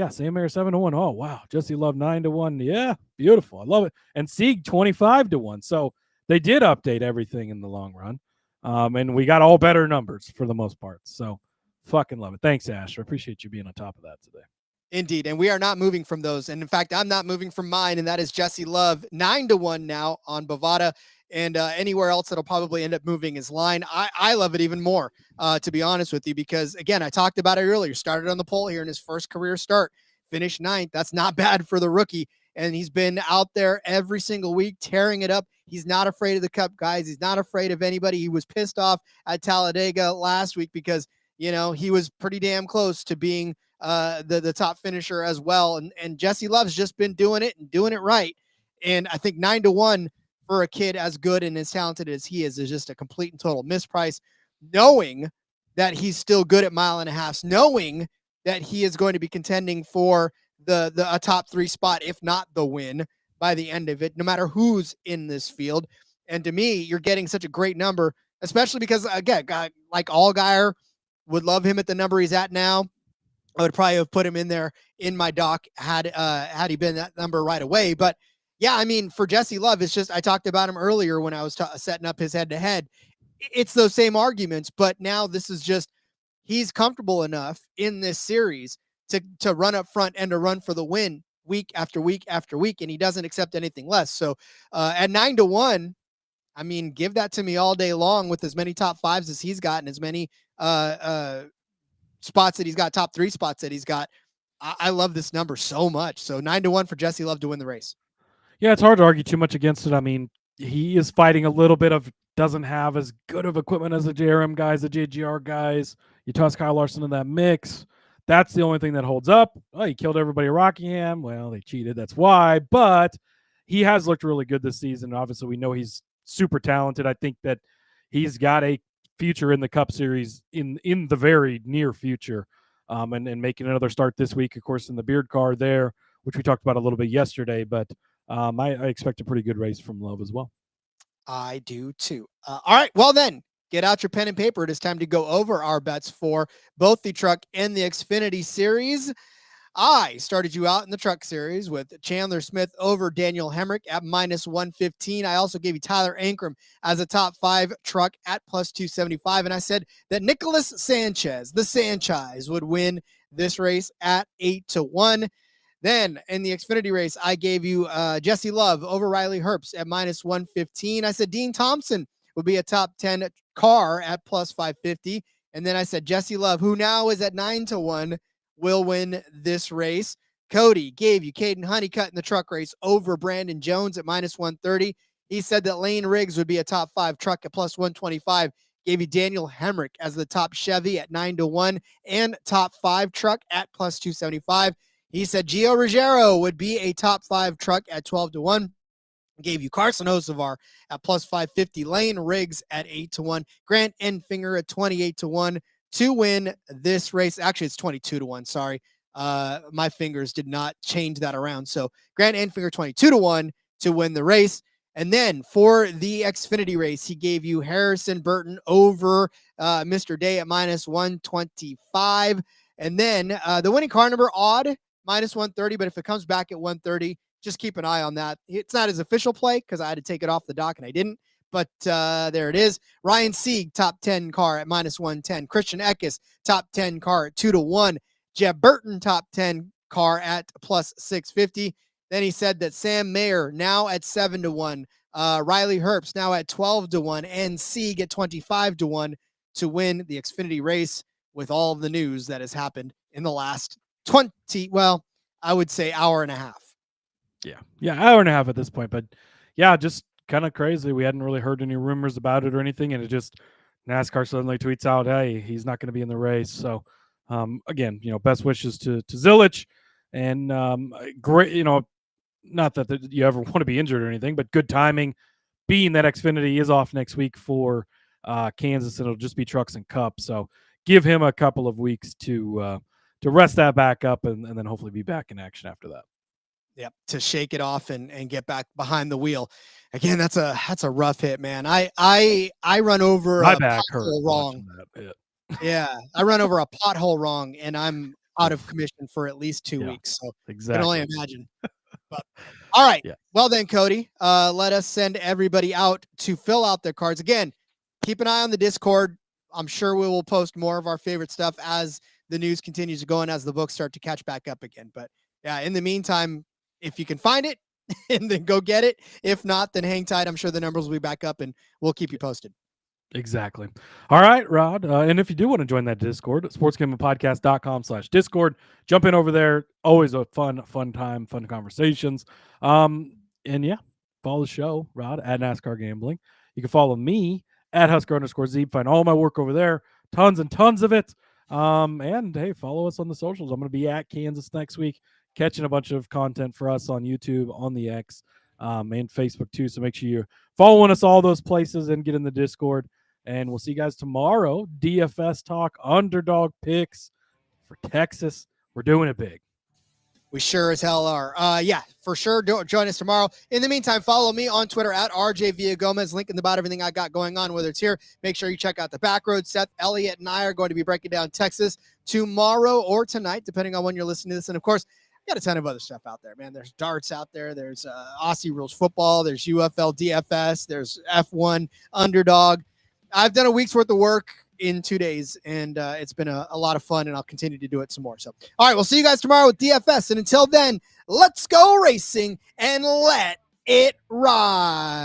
Sam Mayer 7-1. Oh, wow. Jesse Love 9-1. Yeah, beautiful. I love it. And Sieg 25-1. So they did update everything in the long run. And we got all better numbers for the most part. So fucking love it. Thanks, Ash. I appreciate you being on top of that today. Indeed. And we are not moving from those. And in fact, I'm not moving from mine. And that is Jesse Love 9-1 now on Bovada. And anywhere else that'll probably end up moving is Line. I love it even more, to be honest with you, because again, I talked about it earlier. Started on the pole here in his first career start, finished 9th. That's not bad for the rookie. And he's been out there every single week tearing it up. He's not afraid of the Cup guys. He's not afraid of anybody. He was pissed off at Talladega last week because, he was pretty damn close to being the top finisher as well. And Jesse Love's just been doing it and doing it right. And I think 9-1 for a kid as good and as talented as he is just a complete and total misprice, knowing that he's still good at mile and a half, knowing that he is going to be contending for a top 3 spot, if not the win by the end of it, no matter who's in this field. And to me, you're getting such a great number, especially because, again, like Allgaier would love him at the number he's at now. I would probably have put him in there in my doc had he been that number right away. But yeah, I mean, for Jesse Love, it's just, I talked about him earlier when I was setting up his head-to-head. It's those same arguments, but now this is just, he's comfortable enough in this series to run up front and to run for the win week after week after week, and he doesn't accept anything less. So at 9-1, I mean, give that to me all day long with as many top 5s as he's got and as many spots that he's got, top 3 spots that he's got. I love this number so much. So 9-1 for Jesse Love to win the race. Yeah, it's hard to argue too much against it. I mean, he is fighting a little bit of doesn't have as good of equipment as the JRM guys, the JGR guys. You toss Kyle Larson in that mix. That's the only thing that holds up. Oh, he killed everybody at Rockingham. Well, they cheated. That's why. But he has looked really good this season. Obviously, we know he's super talented. I think that he's got a future in the Cup Series in the very near future. And making another start this week, of course, in the Beard car there, which we talked about a little bit yesterday. But I expect a pretty good race from Love as well. I do too. All right. Well, then get out your pen and paper. It is time to go over our bets for both the Truck and the Xfinity Series. I started you out in the Truck Series with Chandler Smith over Daniel Hemrick at -115. I also gave you Tyler Ankrum as a top 5 truck at +275. And I said that Nicholas Sanchez, the Sanchez, would win this race at 8-1. Then in the Xfinity race, I gave you Jesse Love over Riley Herbst at -115. I said Dean Thompson would be a top 10 car at +550. And then I said Jesse Love, who now is at 9-1, will win this race. Cody gave you Caden Honeycutt in the truck race over Brandon Jones at -130. He said that Layne Riggs would be a top 5 truck at +125. Gave you Daniel Hemrick as the top Chevy at 9-1 and top 5 truck at +275. He said Gio Ruggiero would be a top 5 truck at 12-1. Gave you Carson Hocevar at +550. Layne Riggs at 8-1. Grant Enfinger at 28-1 to win this race. Actually, it's 22-1. Sorry. My fingers did not change that around. So Grant Enfinger 22-1 to win the race. And then for the Xfinity race, he gave you Harrison Burton over Mr. Day at -125. And then the winning car number odd, -130. But if it comes back at 130, just keep an eye on that. It's not his official play because I had to take it off the dock and I didn't. But there it is. Ryan Sieg, top 10 car at -110. Christian Eckes, top 10 car at 2-1. Jeb Burton, top 10 car at +650. Then he said that Sam Mayer now at 7-1. Riley Herbst now at 12-1. And Sieg at 25-1 to win the Xfinity race with all of the news that has happened in the last I would say hour and a half. Yeah, hour and a half at this point. But yeah, just kind of crazy. We hadn't really heard any rumors about it or anything, and it just NASCAR suddenly tweets out, "Hey, he's not going to be in the race." So, again, best wishes to Zilich, and great. Not that you ever want to be injured or anything, but good timing, being that Xfinity is off next week for Kansas, and it'll just be Trucks and Cup. So, give him a couple of weeks to rest that back up, and then hopefully be back in action after that. Yep, to shake it off and get back behind the wheel. Again, that's a rough hit, man. I run over My a back pothole hurt wrong. That hit. Yeah, I run over a pothole wrong, and I'm out of commission for at least 2 weeks. So exactly. I can only imagine. But all right, Yeah. Well then, Cody, let us send everybody out to fill out their cards. Again, keep an eye on the Discord. I'm sure we will post more of our favorite stuff as the news continues to go and as the books start to catch back up again. But yeah, in the meantime, if you can find it, and then go get it. If not, then hang tight. I'm sure the numbers will be back up, and we'll keep you posted. Exactly. All right, Rod. And if you do want to join that Discord, sportsgamblingpodcast.com/Discord, jump in over there. Always a fun time, fun conversations. And yeah, follow the show, Rod, at NASCAR Gambling. You can follow me at Husker_Zeeb. Find all my work over there. Tons and tons of it. And hey, follow us on the socials. I'm going to be at Kansas next week, catching a bunch of content for us on YouTube, on the X, and Facebook too. So make sure you're following us all those places and get in the Discord. And we'll see you guys tomorrow. DFS talk, underdog picks for Texas. We're doing it big. We sure as hell are. Yeah, for sure. Join us tomorrow. In the meantime, follow me on Twitter at RJ Villagomez. Link in the bottom, everything I got going on, whether it's here. Make sure you check out the back road. Seth, Elliott, and I are going to be breaking down Texas tomorrow or tonight, depending on when you're listening to this. And of course, we got a ton of other stuff out there, man. There's darts out there. There's Aussie Rules football. There's UFL DFS. There's F1 underdog. I've done a week's worth of work in 2 days, and it's been a lot of fun, and I'll continue to do it some more. So, all right, we'll see you guys tomorrow with DFS. And until then, let's go racing and let it ride.